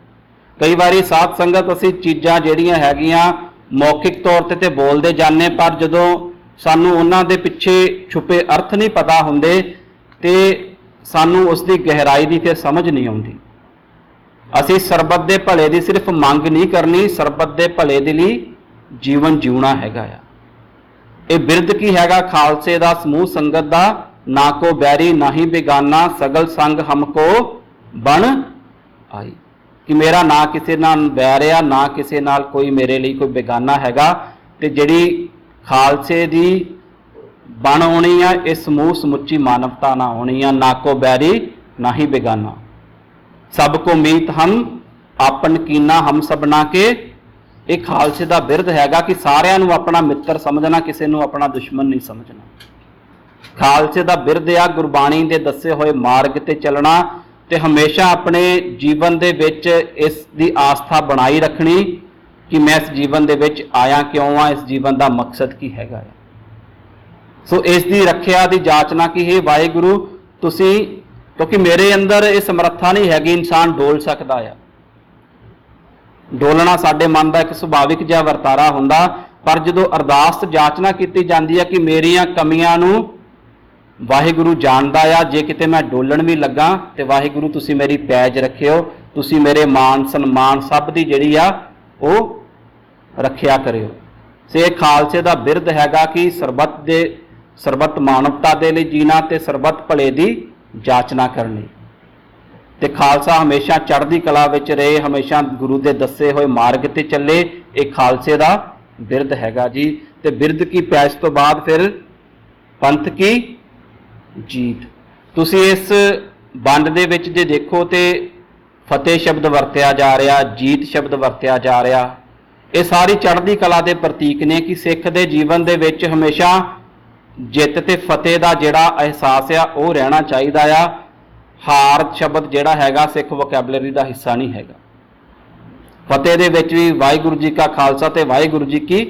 ਕਈ ਵਾਰੀ ਸਾਧ ਸੰਗਤ ਅਸੀਂ ਚੀਜ਼ਾਂ ਜਿਹੜੀਆਂ ਹੈਗੀਆਂ ਮੌਖਿਕ ਤੌਰ ਤੇ ਬੋਲਦੇ ਜਾਂਦੇ, ਪਰ ਜਦੋਂ ਸਾਨੂੰ ਉਹਨਾਂ ਦੇ ਪਿੱਛੇ ਛੁਪੇ ਅਰਥ ਨਹੀਂ ਪਤਾ ਹੁੰਦੇ ਤੇ ਸਾਨੂੰ ਉਸ ਦੀ ਗਹਿਰਾਈ ਦੀ ਫਿਰ ਸਮਝ ਨਹੀਂ ਆਉਂਦੀ। ਅਸੀਂ ਸਰਬਤ ਦੇ ਭਲੇ ਦੀ ਸਿਰਫ ਮੰਗ ਨਹੀਂ ਕਰਨੀ, ਸਰਬਤ ਦੇ ਭਲੇ ਦੇ ਲਈ ਜੀਵਨ ਜਿਉਣਾ ਹੈਗਾ ਆ। ਇਹ ਬਿਰਧ ਕੀ ਹੈਗਾ? ਖਾਲਸੇ ਦਾ ਸਮੂਹ ਸੰਗਤ ਦਾ, ਨਾ ਕੋ ਬੈਰੀ ਨਾ ਹੀ ਬੇਗਾਨਾ, ਸਗਲ ਸੰਗ ਹਮਕੋ ਬਣ ਆਈ। ਕਿ ਮੇਰਾ ਨਾ ਕਿਸੇ ਨਾਲ ਬੈਰ ਆ, ਨਾ ਕਿਸੇ ਨਾਲ ਕੋਈ ਮੇਰੇ ਲਈ ਕੋਈ ਬੇਗਾਨਾ ਹੈਗਾ। ਤੇ ਜਿਹੜੀ ਖਾਲਸੇ ਦੀ ਬਣ ਆਉਣੀ ਆ, ਇਹ ਸਮੂਹ ਸਮੁੱਚੀ ਮਾਨਵਤਾ ਨਾ ਹੋਣੀ ਆ। ਨਾ ਕੋ ਬੈਰੀ ਨਾ ਹੀ ਬੇਗਾਨਾ, ਸਭ ਕੋ ਮੀਤ ਹਮ ਆਪਨ ਕੀਨਾ ਹਮ ਸਭਨਾ ਕੇ। ਇਹ ਖਾਲਸੇ ਦਾ ਬਿਰਧ ਹੈਗਾ ਕਿ ਸਾਰਿਆਂ ਨੂੰ ਆਪਣਾ ਮਿੱਤਰ ਸਮਝਣਾ, ਕਿਸੇ ਨੂੰ ਆਪਣਾ ਦੁਸ਼ਮਣ ਨਹੀਂ ਸਮਝਣਾ। ਖਾਲਸੇ ਦਾ ਬਿਰਧ ਆ ਗੁਰਬਾਣੀ ਦੇ ਦੱਸੇ ਹੋਏ ਮਾਰਗ ਤੇ ਚੱਲਣਾ ਤੇ ਹਮੇਸ਼ਾ ਆਪਣੇ ਜੀਵਨ ਦੇ ਵਿੱਚ ਇਸ ਦੀ ਆਸਥਾ ਬਣਾਈ ਰੱਖਣੀ ਕਿ ਮੈਂ ਇਸ ਜੀਵਨ ਦੇ ਵਿੱਚ ਆਇਆ ਕਿਉਂ ਆ, ਇਸ ਜੀਵਨ ਦਾ ਮਕਸਦ ਕੀ ਹੈਗਾ ਹੈ। ਸੋ ਇਸ ਦੀ ਰੱਖਿਆ ਦੀ ਜਾਚਨਾ ਕਿ हे ਵਾਹਿਗੁਰੂ ਤੁਸੀਂ, ਕਿਉਂਕਿ ਮੇਰੇ ਅੰਦਰ ਇਹ ਸਮਰੱਥਾ ਨਹੀਂ ਹੈਗੀ, ਇਨਸਾਨ ਡੋਲ ਸਕਦਾ ਆ। ਡੋਲਣਾ ਸਾਡੇ ਮਨ ਦਾ ਇੱਕ ਸੁਭਾਵਿਕ ਜਿਹਾ ਵਰਤਾਰਾ ਹੁੰਦਾ, ਪਰ ਜਦੋਂ ਅਰਦਾਸ ਜਾਚਨਾ ਕੀਤੀ ਜਾਂਦੀ ਹੈ ਕਿ ਮੇਰੀਆਂ ਕਮੀਆਂ ਨੂੰ ਵਾਹਿਗੁਰੂ ਜਾਣਦਾ ਆ, ਜੇ ਕਿਤੇ ਮੈਂ ਡੋਲਣ ਵੀ ਲੱਗਾ ਤੇ ਵਾਹਿਗੁਰੂ ਤੁਸੀਂ ਮੇਰੀ ਪੈਜ ਰੱਖਿਓ, ਤੁਸੀਂ ਮੇਰੇ ਮਾਨ ਸਨਮਾਨ ਸਭ ਦੀ ਜਿਹੜੀ ਆ ਉਹ ਰੱਖਿਆ ਕਰਿਓ। ਸੇ ਖਾਲਸੇ ਦਾ ਬਿਰਧ ਹੈਗਾ ਕਿ ਸਰਬਤ ਮਾਨਵਤਾ ਦੇ ਲਈ ਜੀਣਾ ਤੇ ਸਰਬਤ ਭਲੇ ਦੀ ਜਾਚਨਾ ਕਰਨੀ। ਤੇ ਖਾਲਸਾ ਹਮੇਸ਼ਾ ਚੜ੍ਹਦੀ ਕਲਾ ਵਿੱਚ ਰਹੇ, ਹਮੇਸ਼ਾ ਗੁਰੂ ਦੇ ਦੱਸੇ ਹੋਏ ਮਾਰਗ ਤੇ ਚੱਲੇ। ਇਹ ਖਾਲਸੇ ਦਾ ਬਿਰਧ ਹੈਗਾ ਜੀ। ਤੇ ਬਿਰਧ ਕੀ ਪੈਚ ਤੋਂ ਬਾਅਦ ਫਿਰ ਪੰਥ ਕੀ ਜੀਤ। ਤੁਸੀਂ ਇਸ ਵੰਡ ਦੇ ਵਿੱਚ ਜੇ ਦੇਖੋ ਤੇ ਫਤਿਹ ਸ਼ਬਦ ਵਰਤਿਆ ਜਾ ਰਿਹਾ, ਜੀਤ ਸ਼ਬਦ ਵਰਤਿਆ ਜਾ ਰਿਹਾ। ਇਹ ਸਾਰੀ ਚੜ੍ਹਦੀ ਕਲਾ ਦੇ ਪ੍ਰਤੀਕ ਨੇ ਕਿ ਸਿੱਖ ਦੇ ਜੀਵਨ ਦੇ ਵਿੱਚ ਹਮੇਸ਼ਾ ਜਿੱਤ ਤੇ ਫਤਿਹ ਦਾ ਜਿਹੜਾ ਅਹਿਸਾਸ ਆ ਉਹ ਰਹਿਣਾ ਚਾਹੀਦਾ ਆ। ਹਾਰ ਸ਼ਬਦ ਜਿਹੜਾ ਹੈਗਾ ਸਿੱਖ ਵੋਕੈਬਲਰੀ ਦਾ ਹਿੱਸਾ ਨਹੀਂ ਹੈਗਾ। ਫਤਿਹ ਦੇ ਵਿੱਚ ਵੀ ਵਾਹਿਗੁਰੂ ਜੀ ਕਾ ਖਾਲਸਾ ਤੇ ਵਾਹਿਗੁਰੂ ਜੀ ਕੀ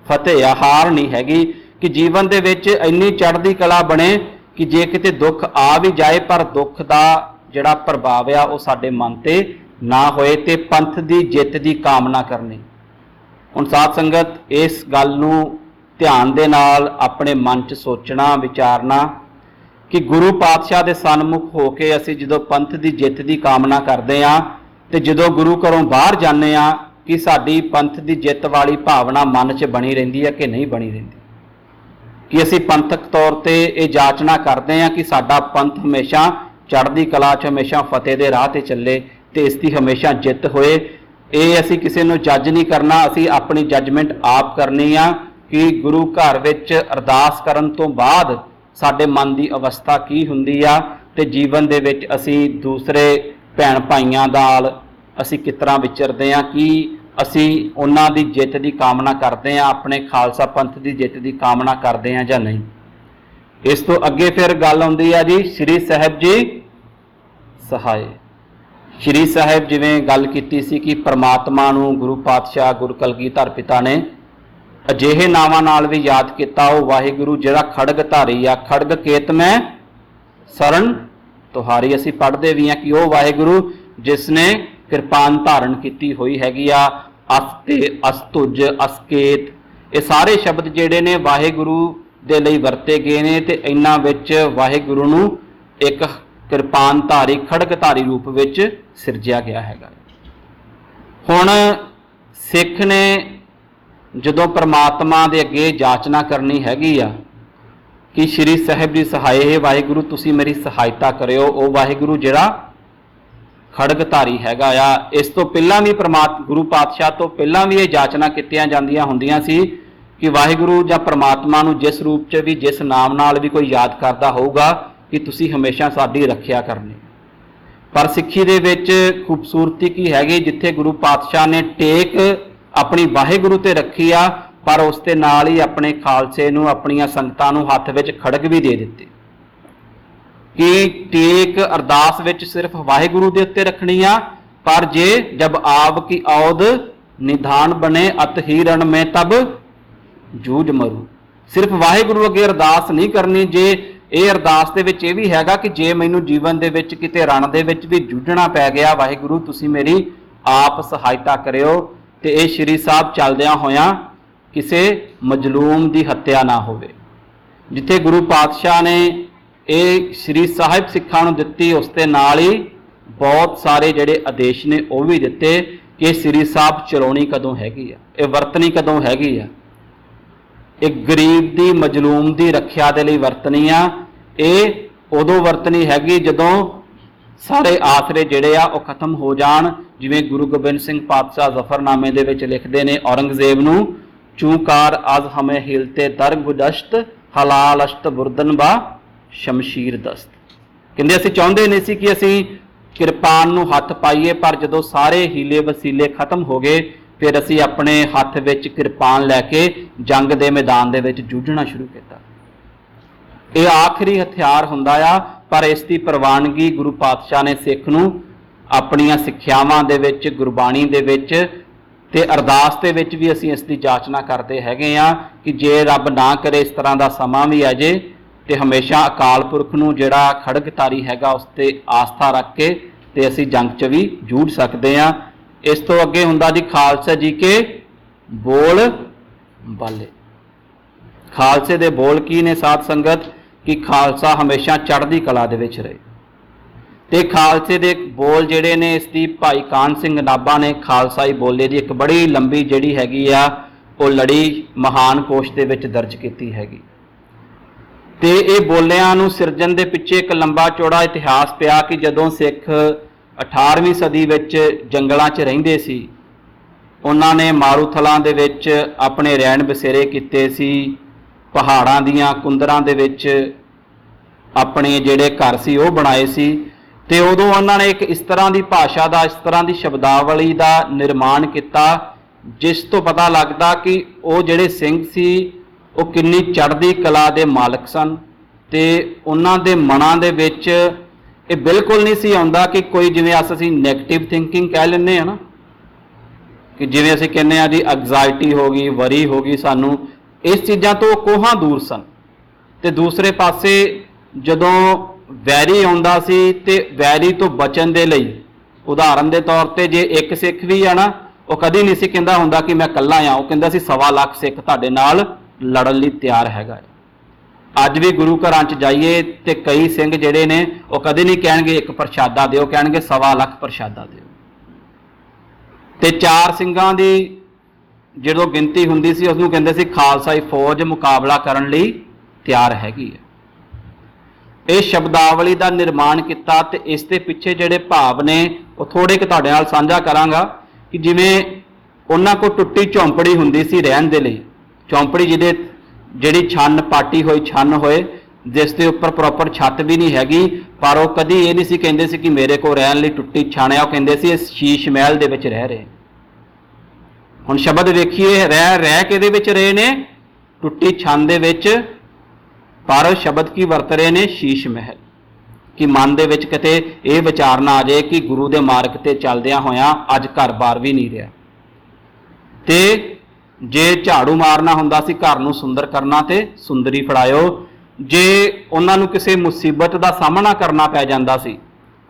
ਫਤਿਹ ਆ, ਹਾਰ ਨਹੀਂ ਹੈਗੀ। ਕਿ ਜੀਵਨ ਦੇ ਵਿੱਚ ਇੰਨੀ ਚੜ੍ਹਦੀ ਕਲਾ ਬਣੇ ਕਿ ਜੇ ਕਿਤੇ ਦੁੱਖ ਆ ਵੀ ਜਾਏ ਪਰ ਦੁੱਖ ਦਾ ਜਿਹੜਾ ਪ੍ਰਭਾਵ ਆ ਉਹ ਸਾਡੇ ਮਨ ਤੇ ਨਾ ਹੋਏ, ਤੇ ਪੰਥ ਦੀ ਜਿੱਤ ਦੀ ਕਾਮਨਾ ਕਰਨੀ। ਹੁਣ ਸਾਧ ਸੰਗਤ ਇਸ ਗੱਲ ਨੂੰ ਧਿਆਨ ਦੇ ਨਾਲ ਆਪਣੇ ਮਨ 'ਚ ਸੋਚਣਾ ਵਿਚਾਰਨਾ ਕਿ ਗੁਰੂ ਪਾਤਸ਼ਾਹ ਦੇ ਸਨਮੁਖ ਹੋ ਕੇ ਅਸੀਂ ਜਦੋਂ ਪੰਥ ਦੀ ਜਿੱਤ ਦੀ ਕਾਮਨਾ ਕਰਦੇ ਹਾਂ ਤੇ ਜਦੋਂ ਗੁਰੂ ਘਰੋਂ ਬਾਹਰ ਜਾਂਦੇ ਹਾਂ ਕਿ ਸਾਡੀ ਪੰਥ ਦੀ ਜਿੱਤ ਵਾਲੀ ਭਾਵਨਾ ਮਨ 'ਚ ਬਣੀ ਰਹਿੰਦੀ ਹੈ ਕਿ ਨਹੀਂ ਬਣੀ ਰਹਿੰਦੀ। ਕਿ ਅਸੀਂ ਪੰਥਕ ਤੌਰ ਤੇ ਇਹ ਜਾਚਨਾ ਕਰਦੇ ਹਾਂ ਕਿ ਸਾਡਾ ਪੰਥ ਹਮੇਸ਼ਾ ਚੜ੍ਹਦੀ ਕਲਾ 'ਚ, ਹਮੇਸ਼ਾ ਫਤਿਹ ਦੇ ਰਾਹ ਤੇ ਚੱਲੇ ਤੇ ਇਸ ਦੀ ਹਮੇਸ਼ਾ ਜਿੱਤ ਹੋਏ। ਇਹ ਅਸੀਂ ਕਿਸੇ ਨੂੰ ਜੱਜ ਨਹੀਂ ਕਰਨਾ, ਅਸੀਂ ਆਪਣੀ ਜੱਜਮੈਂਟ ਆਪ ਕਰਨੀ ਆ ਕਿ ਗੁਰੂ ਘਰ ਵਿੱਚ ਅਰਦਾਸ ਕਰਨ ਤੋਂ ਬਾਅਦ ਸਾਡੇ ਮਨ ਦੀ ਅਵਸਥਾ ਕੀ ਹੁੰਦੀ ਆ ਤੇ ਜੀਵਨ ਦੇ ਵਿੱਚ ਅਸੀਂ ਦੂਸਰੇ ਭੈਣ ਭਾਈਆਂ ਨਾਲ ਅਸੀਂ ਕਿਸ ਤਰ੍ਹਾਂ ਵਿਚਰਦੇ ਹਾਂ, ਕਿ ਅਸੀਂ ਉਹਨਾਂ ਦੀ ਜਿੱਤ ਦੀ ਕਾਮਨਾ ਕਰਦੇ ਹਾਂ, ਆਪਣੇ ਖਾਲਸਾ ਪੰਥ ਦੀ ਜਿੱਤ ਦੀ ਕਾਮਨਾ ਕਰਦੇ ਹਾਂ ਜਾਂ ਨਹੀਂ। ਇਸ ਤੋਂ ਅੱਗੇ ਫਿਰ ਗੱਲ ਆਉਂਦੀ ਆ ਜੀ ਸ੍ਰੀ ਸਾਹਿਬ ਜੀ ਸਹਾਏ। ਸ੍ਰੀ ਸਾਹਿਬ ਜਿਵੇਂ ਗੱਲ ਕੀਤੀ ਸੀ ਕਿ ਪ੍ਰਮਾਤਮਾ ਨੂੰ ਗੁਰੂ ਪਾਤਸ਼ਾਹ ਗੁਰੂ ਕਲਗੀਧਰ ਪਿਤਾ ਨੇ ਅਜਿਹੇ ਨਾਵਾਂ ਨਾਲ ਵੀ ਯਾਦ ਕੀਤਾ, ਉਹ ਵਾਹਿਗੁਰੂ ਜਿਹੜਾ ਖੜਗ ਧਾਰੀ ਆ, ਖੜਗ ਕੇਤ ਮੈਂ ਸਰਨ ਤੁਹਾਰੀ। ਅਸੀਂ ਪੜ੍ਹਦੇ ਵੀ ਹਾਂ ਕਿ ਉਹ ਵਾਹਿਗੁਰੂ ਜਿਸ ਨੇ ਕਿਰਪਾਨ ਧਾਰਨ ਕੀਤੀ ਹੋਈ ਹੈਗੀ ਆ। ਅਸਤੇ, ਅਸਤੁਜ, ਅਸਕੇਤ, ਇਹ ਸਾਰੇ ਸ਼ਬਦ ਜਿਹੜੇ ਨੇ ਵਾਹਿਗੁਰੂ ਦੇ ਲਈ ਵਰਤੇ ਗਏ ਨੇ ਤੇ ਇਹਨਾਂ ਵਿੱਚ ਵਾਹਿਗੁਰੂ ਨੂੰ ਇੱਕ ਕਿਰਪਾਨ ਧਾਰੀ ਖੜਗ ਧਾਰੀ ਰੂਪ ਵਿੱਚ ਸਿਰਜਿਆ ਗਿਆ ਹੈਗਾ। ਹੁਣ ਸਿੱਖ ਨੇ ਜਦੋਂ ਪ੍ਰਮਾਤਮਾ ਦੇ ਅੱਗੇ ਜਾਚਨਾ ਕਰਨੀ ਹੈਗੀ ਆ ਕਿ ਸ੍ਰੀ ਸਾਹਿਬ ਦੀ ਸਹਾਏ, ਵਾਹਿਗੁਰੂ ਤੁਸੀਂ ਮੇਰੀ ਸਹਾਇਤਾ ਕਰਿਓ, ਉਹ ਵਾਹਿਗੁਰੂ ਜਿਹੜਾ ਖੜਗ ਧਾਰੀ ਹੈਗਾ ਆ। ਇਸ ਤੋਂ ਪਹਿਲਾਂ ਵੀ ਗੁਰੂ ਪਾਤਸ਼ਾਹ ਤੋਂ ਪਹਿਲਾਂ ਵੀ ਇਹ ਜਾਚਨਾ ਕੀਤੀਆਂ ਜਾਂਦੀਆਂ ਹੁੰਦੀਆਂ ਸੀ ਕਿ ਵਾਹਿਗੁਰੂ ਜਾਂ ਪ੍ਰਮਾਤਮਾ ਨੂੰ ਜਿਸ ਰੂਪ 'ਚ ਵੀ ਜਿਸ ਨਾਮ ਨਾਲ ਵੀ ਕੋਈ ਯਾਦ ਕਰਦਾ ਹੋਊਗਾ ਕਿ ਤੁਸੀਂ ਹਮੇਸ਼ਾ ਸਾਡੀ ਰੱਖਿਆ ਕਰਨੀ। ਪਰ ਸਿੱਖੀ ਦੇ ਵਿੱਚ ਖੂਬਸੂਰਤੀ ਕੀ ਹੈਗੀ, ਜਿੱਥੇ ਗੁਰੂ ਪਾਤਸ਼ਾਹ ਨੇ ਟੇਕ ਆਪਣੀ ਵਾਹਿਗੁਰੂ ਤੇ ਰੱਖੀ ਆ, ਪਰ ਉਸ ਦੇ ਨਾਲ ਹੀ ਆਪਣੇ ਖਾਲਸੇ ਨੂੰ, ਆਪਣੀਆਂ ਸੰਗਤਾਂ ਨੂੰ ਹੱਥ ਵਿੱਚ ਖੜਗ ਵੀ ਦੇ ਦਿੱਤੇ ਕਿ ਟੇਕ ਅਰਦਾਸ ਵਿੱਚ ਸਿਰਫ ਵਾਹਿਗੁਰੂ ਦੇ ਉੱਤੇ ਰੱਖਣੀ ਆ, ਪਰ ਜੇ ਜਬ ਆਪ ਕੀ ਔਦ ਨਿਧਾਨ ਬਣੇ ਅਤ ਹੀ ਰਣ ਮੈਂ ਤਬ ਜੂਝ ਮਰੂ। ਸਿਰਫ ਵਾਹਿਗੁਰੂ ਅੱਗੇ ਅਰਦਾਸ ਨਹੀਂ ਕਰਨੀ, ਜੇ ਇਹ ਅਰਦਾਸ ਦੇ ਵਿੱਚ ਇਹ ਵੀ ਹੈਗਾ ਕਿ ਜੇ ਮੈਨੂੰ ਜੀਵਨ ਦੇ ਵਿੱਚ ਕਿਤੇ ਰਣ ਦੇ ਵਿੱਚ ਵੀ ਜੂਝਣਾ ਪੈ ਗਿਆ, ਵਾਹਿਗੁਰੂ ਤੁਸੀਂ ਮੇਰੀ ਆਪ ਸਹਾਇਤਾ ਕਰਿਓ ਤੇ ਇਹ ਸ਼੍ਰੀ ਸਾਹਿਬ ਚੱਲਦਿਆਂ ਹੋਇਆਂ ਕਿਸੇ ਮਜਲੂਮ ਦੀ ਹੱਤਿਆ ਨਾ ਹੋਵੇ। ਜਿੱਥੇ ਗੁਰੂ ਪਾਤਸ਼ਾਹ ਨੇ ਇਹ ਸ਼੍ਰੀ ਸਾਹਿਬ ਸਿੱਖਾਂ ਨੂੰ ਦਿੱਤੀ, ਉਸ ਦੇ ਨਾਲ ਹੀ ਬਹੁਤ ਸਾਰੇ ਜਿਹੜੇ ਆਦੇਸ਼ ਨੇ ਉਹ ਵੀ ਦਿੱਤੇ ਕਿ ਇਹ ਸ਼੍ਰੀ ਸਾਹਿਬ ਚਲਾਉਣੀ ਕਦੋਂ ਹੈਗੀ ਆ, ਇਹ ਵਰਤਣੀ ਕਦੋਂ ਹੈਗੀ ਆ। ਇੱਕ ਗਰੀਬ ਦੀ, ਮਜਲੂਮ ਦੀ ਰੱਖਿਆ ਦੇ ਲਈ ਵਰਤਣੀ ਆ। ਇਹ ਉਦੋਂ ਵਰਤਣੀ ਹੈਗੀ ਜਦੋਂ ਸਾਰੇ ਆਸਰੇ ਜਿਹੜੇ ਆ ਉਹ ਖਤਮ ਹੋ ਜਾਣ। ਜਿਵੇਂ ਗੁਰੂ ਗੋਬਿੰਦ ਸਿੰਘ ਪਾਤਸ਼ਾਹ ਜ਼ਫਰਨਾਮੇ ਦੇ ਵਿੱਚ ਲਿਖਦੇ ਨੇ ਔਰੰਗਜ਼ੇਬ ਨੂੰ, ਚੂਕਾਰ ਅਜ਼ ਹਮੇ ਹਿਲਤੇ ਦਰ ਗੁਦਸ਼ਤ ਹਲਾਲ ਅਸ਼ਤ ਬੁਰਦਨ ਬਾ ਸ਼ਮਸ਼ੀਰ ਦਸਤ। ਕਹਿੰਦੇ ਅਸੀਂ ਚਾਹੁੰਦੇ ਨਹੀਂ ਸੀ ਕਿ ਅਸੀਂ ਕਿਰਪਾਨ ਨੂੰ ਹੱਥ ਪਾਈਏ, ਪਰ ਜਦੋਂ ਸਾਰੇ ਹੀਲੇ ਵਸੀਲੇ ਖਤਮ ਹੋ ਗਏ ਫਿਰ ਅਸੀਂ ਆਪਣੇ ਹੱਥ ਵਿੱਚ ਕਿਰਪਾਨ ਲੈ ਕੇ ਜੰਗ ਦੇ ਮੈਦਾਨ ਦੇ ਵਿੱਚ ਜੂਝਣਾ ਸ਼ੁਰੂ ਕੀਤਾ। ਇਹ ਆਖਰੀ ਹਥਿਆਰ ਹੁੰਦਾ ਆ, ਪਰ ਇਸ ਦੀ ਪ੍ਰਵਾਨਗੀ ਗੁਰੂ ਪਾਤਸ਼ਾਹ ਨੇ ਸਿੱਖ ਨੂੰ ਆਪਣੀਆਂ ਸਿੱਖਿਆਵਾਂ ਦੇ ਵਿੱਚ, ਗੁਰਬਾਣੀ ਦੇ ਵਿੱਚ ਤੇ ਅਰਦਾਸ ਦੇ ਵਿੱਚ ਵੀ ਅਸੀਂ ਇਸ ਦੀ ਜਾਚਨਾ ਕਰਦੇ ਹੈਗੇ ਆ ਕਿ ਜੇ ਰੱਬ ਨਾ ਕਰੇ ਇਸ ਤਰ੍ਹਾਂ ਦਾ ਸਮਾਂ ਵੀ ਆ ਜੇ ਤੇ ਹਮੇਸ਼ਾ ਅਕਾਲ ਪੁਰਖ ਨੂੰ ਜਿਹੜਾ ਖੜਗਧਾਰੀ ਹੈਗਾ ਉਸ ਤੇ ਆਸਥਾ ਰੱਖ ਕੇ ਤੇ ਅਸੀਂ ਜੰਗ 'ਚ ਵੀ ਜੂਝ ਸਕਦੇ ਆ। ਇਸ ਤੋਂ ਅੱਗੇ ਹੁੰਦਾ ਜੀ ਖਾਲਸਾ ਜੀ ਕੇ ਬੋਲ ਬਾਲੇ। ਖਾਲਸੇ ਦੇ ਬੋਲ ਕੀ ਨੇ ਸਾਧ ਸੰਗਤ? ਕਿ ਖਾਲਸਾ ਹਮੇਸ਼ਾ ਚੜ੍ਹਦੀ ਕਲਾ ਦੇ ਵਿੱਚ ਰਹੇ। ਤੇ ਖਾਲਸੇ ਦੇ ਬੋਲ ਜਿਹੜੇ ਨੇ, ਇਸ ਦੀ ਭਾਈ ਕਾਨ ਸਿੰਘ ਨਾਭਾ ਨੇ ਖਾਲਸਾਈ ਬੋਲੇ ਦੀ ਇੱਕ ਬੜੀ ਲੰਬੀ ਜਿਹੜੀ ਹੈਗੀ ਆ ਉਹ ਲੜੀ ਮਹਾਨ ਕੋਸ਼ ਦੇ ਵਿੱਚ ਦਰਜ ਕੀਤੀ ਹੈਗੀ। ਤੇ ਇਹ ਬੋਲਿਆਂ ਨੂੰ ਸਿਰਜਣ ਦੇ ਪਿੱਛੇ ਇੱਕ ਲੰਬਾ ਚੌੜਾ ਇਤਿਹਾਸ ਪਿਆ ਕਿ ਜਦੋਂ ਸਿੱਖ 18ਵੀਂ ਸਦੀ ਵਿੱਚ ਜੰਗਲਾਂ 'ਚ ਰਹਿੰਦੇ ਸੀ, ਉਹਨਾਂ ਨੇ ਮਾਰੂਥਲਾਂ ਦੇ ਵਿੱਚ ਆਪਣੇ ਰਹਿਣ ਬਸੇਰੇ ਕੀਤੇ ਸੀ, ਪਹਾੜਾਂ ਦੀਆਂ ਕੁੰਦਰਾਂ ਦੇ ਵਿੱਚ ਆਪਣੇ ਜਿਹੜੇ ਘਰ ਸੀ ਉਹ ਬਣਾਏ ਸੀ। ਤੇ ਉਦੋਂ ਉਹਨਾਂ ਨੇ ਇੱਕ ਇਸ ਤਰ੍ਹਾਂ ਦੀ ਭਾਸ਼ਾ ਦਾ, ਇਸ ਤਰ੍ਹਾਂ ਦੀ ਸ਼ਬਦਾਵਲੀ ਦਾ ਨਿਰਮਾਣ ਕੀਤਾ ਜਿਸ ਤੋਂ ਪਤਾ ਲੱਗਦਾ ਕਿ ਉਹ ਜਿਹੜੇ ਸਿੰਘ ਸੀ ਉਹ ਕਿੰਨੀ ਚੜ੍ਹਦੀ ਕਲਾ ਦੇ ਮਾਲਕ ਸਨ। ਤੇ ਉਹਨਾਂ ਦੇ ਮਨਾਂ ਦੇ ਵਿੱਚ ਇਹ ਬਿਲਕੁਲ ਨਹੀਂ ਸੀ ਆਉਂਦਾ ਕਿ ਕੋਈ, ਜਿਵੇਂ ਅਸੀਂ ਨੈਗੇਟਿਵ ਥਿੰਕਿੰਗ ਕਹਿ ਲੈਂਦੇ ਹਾਂ ਨਾ, ਕਿ ਜਿਵੇਂ ਅਸੀਂ ਕਹਿੰਦੇ ਹਾਂ ਜੀ ਐਗਜ਼ਾਇਟੀ ਹੋ ਗਈ, ਵਰੀ ਹੋ ਗਈ, ਸਾਨੂੰ ਇਸ ਚੀਜ਼ਾਂ ਤੋਂ ਕੋਹਾਂ ਦੂਰ ਸਨ। ਤੇ ਦੂਸਰੇ ਪਾਸੇ ਜਦੋਂ ਵੈਰੀ ਆਉਂਦਾ ਸੀ ਤੇ ਵੈਰੀ ਤੋਂ ਬਚਣ ਦੇ ਲਈ, ਉਦਾਹਰਨ ਦੇ ਤੌਰ ਤੇ ਜੇ ਇੱਕ ਸਿੱਖ ਵੀ ਆ ਨਾ, ਉਹ ਕਦੀ ਨਹੀਂ ਸੀ ਕਹਿੰਦਾ ਹੁੰਦਾ ਕਿ ਮੈਂ ਇਕੱਲਾ ਆ, ਉਹ ਕਹਿੰਦਾ ਸੀ 1.25 ਲੱਖ ਸਿੱਖ ਤੁਹਾਡੇ ਨਾਲ ਲੜਨ ਲਈ ਤਿਆਰ ਹੈਗਾ। ਅੱਜ ਵੀ ਗੁਰੂ ਘਰਾਂ 'ਚ ਜਾਈਏ ਤੇ ਕਈ ਸਿੰਘ ਜਿਹੜੇ ਨੇ ਉਹ ਕਦੇ ਨਹੀਂ ਕਹਿਣਗੇ ਇੱਕ ਪ੍ਰਸ਼ਾਦਾ ਦਿਓ, ਕਹਿਣਗੇ 1.25 ਲੱਖ ਪ੍ਰਸ਼ਾਦਾ ਦਿਓ। ਤੇ 4 ਸਿੰਘਾਂ ਦੀ ਜਦੋਂ ਗਿਣਤੀ ਹੁੰਦੀ ਸੀ ਉਸਨੂੰ ਕਹਿੰਦੇ ਸੀ ਖਾਲਸਾਈ ਫੌਜ ਮੁਕਾਬਲਾ ਕਰਨ ਲਈ ਤਿਆਰ ਹੈਗੀ ਹੈ। ਇਹ ਸ਼ਬਦਾਵਲੀ ਦਾ ਨਿਰਮਾਣ ਕੀਤਾ ਤੇ ਇਸ ਦੇ ਪਿੱਛੇ ਜਿਹੜੇ ਭਾਵ ਨੇ ਉਹ ਥੋੜੇ ਕੁ ਤੁਹਾਡੇ ਨਾਲ ਸਾਂਝਾ ਕਰਾਂਗਾ। ਕਿ ਜਿਵੇਂ ਉਹਨਾਂ ਕੋਲ ਟੁੱਟੀ ਝੌਂਪੜੀ ਹੁੰਦੀ ਸੀ ਰਹਿਣ ਦੇ ਲਈ, ਝੌਂਪੜੀ ਜਿਹੜੀ ਛੰਨ ਪਾਟੀ ਹੋਈ ਛੰਨ ਹੋਏ, ਜਿਸ ਦੇ ਉੱਪਰ ਪ੍ਰੋਪਰ ਛੱਤ ਵੀ ਨਹੀਂ ਹੈਗੀ, ਪਰ ਉਹ ਕਦੀ ਇਹ ਨਹੀਂ ਸੀ ਕਹਿੰਦੇ ਸੀ ਕਿ ਮੇਰੇ ਕੋਲ ਰਹਿਣ ਲਈ ਟੁੱਟੀ ਛਣ ਆ, ਉਹ ਕਹਿੰਦੇ ਸੀ ਇਸ ਸ਼ੀਸ਼ ਮਹਿਲ ਦੇ ਵਿੱਚ ਰਹਿ ਰਹੇ। ਹੁਣ ਸ਼ਬਦ ਵੇਖੀਏ, ਰਹਿ ਕਿਹਦੇ ਵਿੱਚ ਰਹੇ ਨੇ? ਟੁੱਟੀ ਛੰਨ ਦੇ ਵਿੱਚ, ਪਰ ਸ਼ਬਦ ਕੀ ਵਰਤ ਰਹੇ ਨੇ? ਸ਼ੀਸ਼ ਮਹਿਲ। ਕਿ ਮਨ ਦੇ ਵਿੱਚ ਕਿਤੇ ਇਹ ਵਿਚਾਰ ਨਾ ਆ ਜਾਏ ਕਿ ਗੁਰੂ ਦੇ ਮਾਰਗ ਤੇ ਚੱਲਦਿਆਂ ਹੋਇਆਂ ਅੱਜ ਘਰ-ਬਾਰ ਵੀ ਨਹੀਂ ਰਿਹਾ। ਤੇ ਜੇ ਝਾੜੂ ਮਾਰਨਾ ਹੁੰਦਾ ਸੀ ਘਰ ਨੂੰ ਸੁੰਦਰ ਕਰਨਾ ਤੇ ਸੁੰਦਰੀ ਫੜਾਇਓ। ਜੇ ਉਹਨਾਂ ਨੂੰ ਕਿਸੇ ਮੁਸੀਬਤ ਦਾ ਸਾਹਮਣਾ ਕਰਨਾ ਪੈ ਜਾਂਦਾ ਸੀ,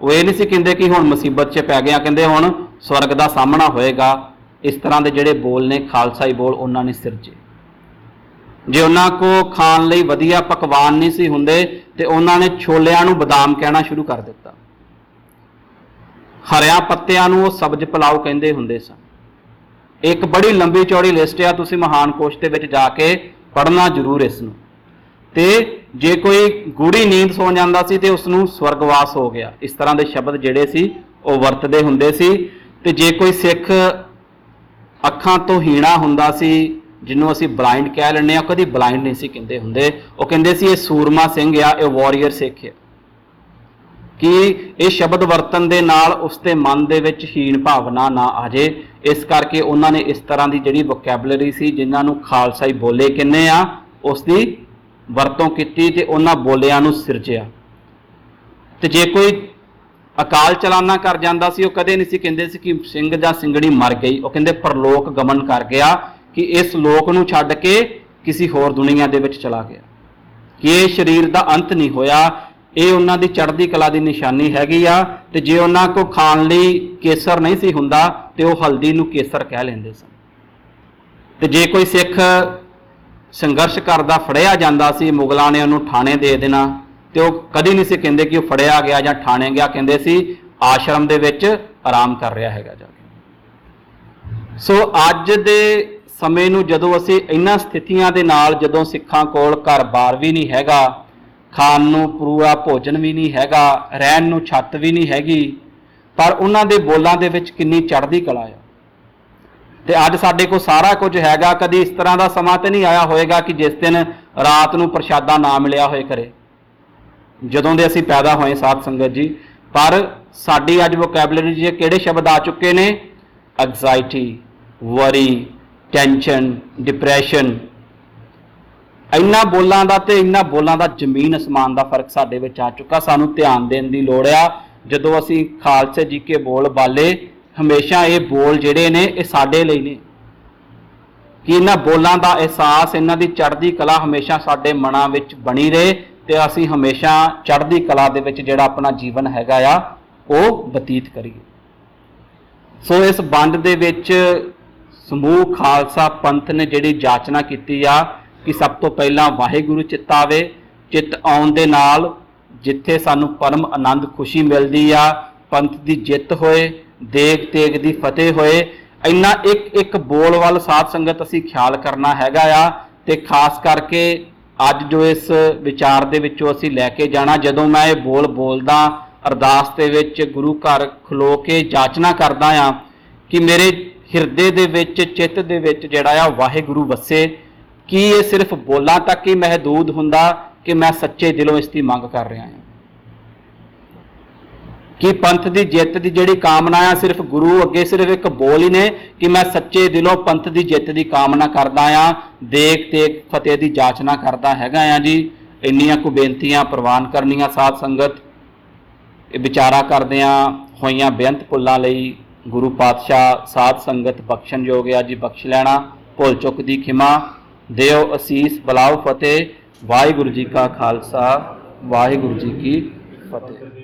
ਉਹ ਇਹ ਨਹੀਂ ਸੀ ਕਹਿੰਦੇ ਕਿ ਹੁਣ ਮੁਸੀਬਤ 'ਚ ਪੈ ਗਿਆ, ਕਹਿੰਦੇ ਹੁਣ ਸਵਰਗ ਦਾ ਸਾਹਮਣਾ ਹੋਏਗਾ। ਇਸ ਤਰ੍ਹਾਂ ਦੇ ਜਿਹੜੇ ਬੋਲ ਨੇ ਖਾਲਸਾਈ ਬੋਲ ਉਹਨਾਂ ਨੇ ਸਿਰਜੇ। ਜੇ ਉਹਨਾਂ ਕੋ ਖਾਣ ਲਈ ਵਧੀਆ ਪਕਵਾਨ ਨਹੀਂ ਸੀ ਹੁੰਦੇ ਤੇ ਉਹਨਾਂ ਨੇ ਛੋਲਿਆਂ ਨੂੰ ਬਦਾਮ ਕਹਿਣਾ ਸ਼ੁਰੂ ਕਰ ਦਿੱਤਾ। ਹਰਿਆਂ ਪੱਤਿਆਂ ਨੂੰ ਉਹ ਸਬਜ਼ ਪਲਾਓ ਕਹਿੰਦੇ ਹੁੰਦੇ ਸਨ। ਇੱਕ ਬੜੀ ਲੰਬੀ ਚੌੜੀ ਲਿਸਟ ਆ, ਤੁਸੀਂ ਮਹਾਨ ਕੋਸ਼ ਦੇ ਵਿੱਚ ਜਾ ਕੇ ਪੜ੍ਹਨਾ ਜ਼ਰੂਰ ਇਸ ਨੂੰ। ਤੇ ਜੇ ਕੋਈ ਗੂੜੀ ਨੀਂਦ ਸੌ ਜਾਂਦਾ ਸੀ ਤੇ ਉਸ ਨੂੰ ਸਵਰਗਵਾਸ ਹੋ ਗਿਆ, ਇਸ ਤਰ੍ਹਾਂ ਦੇ ਸ਼ਬਦ ਜਿਹੜੇ ਸੀ ਉਹ ਵਰਤਦੇ ਹੁੰਦੇ ਸੀ। ਤੇ ਜੇ ਕੋਈ ਸਿੱਖ ਅੱਖਾਂ ਤੋਂ ਹੀਣਾ ਹੁੰਦਾ ਸੀ, ਜਿਹਨੂੰ ਅਸੀਂ ਬਲਾਈਂਡ ਕਹਿ ਲੈਂਦੇ ਹਾਂ, ਕਦੀ ਬਲਾਈਂਡ ਨਹੀਂ ਸੀ ਕਹਿੰਦੇ ਹੁੰਦੇ, ਉਹ ਕਹਿੰਦੇ ਸੀ ਇਹ ਸੂਰਮਾ ਸਿੰਘ ਆ, ਇਹ ਵਾਰੀਅਰ ਸਿੱਖ ਆ। ਕਿ ਇਹ ਸ਼ਬਦ ਵਰਤਨ ਦੇ ਨਾਲ ਉਸ ਦੇ ਮਨ ਦੇ ਵਿੱਚ ਹੀਣ ਭਾਵਨਾ ਨਾ ਆ ਜੇ, इस करके उन्होंने इस तरह की जिहड़ी वोकैबलरी सी जिन्होंने खालसाई बोले किन्ने आ उसकी वरतों की ते उन्हां बोलियां नूं सिरजिया। तो जे कोई अकाल चलाना कर जाता सी, कदे नहीं सी कहंदे सी कि सिंह जां सिंगड़ी मर गई, वो कहंदे परलोक गमन कर गया, कि इस लोक नूं छड्ड के किसी होर दुनिया दे विच चला गया, कि ये शरीर का अंत नहीं होया। ये उन्हां दी चढ़दी कला की निशानी हैगी आ। ते जे उन्हां को खाण लई केसर नहीं सी हुंदा ते वो हल्दी नूं केसर कह लैंदे सन। ते जे कोई सिख संघर्ष करदा फड़िया जांदा सी, मुगलों ने उन्होंने थाने दे देना, तो कभी नहीं से कहते कि वह फड़िया गया या ठाणे गया, कहते सी आश्रम दे विच आराम कर रहा है जाके। सो अज दे समय नूं जदों असीं इन्हां स्थितियां दे नाल, जदों सिखां कोल घर बार भी नहीं हैगा, खाण नूं पूरा भोजन भी नहीं हैगा, रहण नूं छत भी नहीं हैगी, पर उन्हां दे बोलां दे विच किन्नी चढ़दी कला है। ते अज साडे कोल सारा कुछ हैगा, कदी इस तरह का समा तो नहीं आया होएगा कि जिस दिन रात नूं प्रशादा ना मिलिया होए करे, जदों दे असीं पैदा होए साध संगत जी। पर साडी अज वोकैबलरी 'च किहड़े शब्द आ चुके ने? Anxiety, worry, tension, depression. इन्हां बोलां दा ते इन्हां बोलां दा जमीन असमान का फर्क साडे विच आ चुका। सानूं ध्यान देण दी लोड़ आ। जदों असीं खालसे जी के बोल बाले, हमेशा ये बोल जिहड़े ने ये साडे लई ने, कि इन्हां बोलां दा एहसास, इन्हां दी चढ़दी कला हमेशा साडे मनां विच बनी रहे, ते असीं हमेशा चढ़दी कला दे विच जिहड़ा अपना जीवन हैगा आ वो बतीत करिए। सो इस वंड दे विच समूह खालसा पंथ ने जिहड़ी जाचना कीती आ कि सब तो पहला वाहिगुरू चित्त आवे। चित्त आउण दे नाल जिथे सानूं परम आनंद खुशी मिलदी आ, पंथ दी जिੱਤ होए, देग तेग दी फतेह होए, इन्ना एक एक बोल वाल साध संगत असीं ख्याल करना हैगा आ। ते खास करके अज जो इस विचार दे विचों असीं लैके जाना, जदों मैं ये बोल बोलदा अरदास दे विच गुरु घर खलो के जाचना करदा आ कि मेरे हिरदे दे विच, चित्त दे विच जिहड़ा आ वाहिगुरू वसे, कि ये सिर्फ बोलां तक ही महदूद हुंदा कि मैं सच्चे दिलों इसकी मंग कर रहा हां, कि पंथ की जिੱਤ की जिहड़ी कामना आ सिर्फ गुरु अगे सिर्फ एक बोल ही ने कि मैं सच्चे दिलों पंथ की जिੱਤ की कामना करदा आ, देग तेग फतेह की जाचना करदा हैगा आ जी। इन्नियां कुछ बेनतियां प्रवान करनियां साध संगत, विचारा करदियां होइयां बेअंत भुल्लां लई गुरु पातशाह साध संगत बख्शण योग आ जी, बख्श लैना। भुल चुक दी खिमा दिओ असीस, बुलाओ फतेह। वाहिगुरू जी का खालसा, वाहिगुरू जी की फतेह।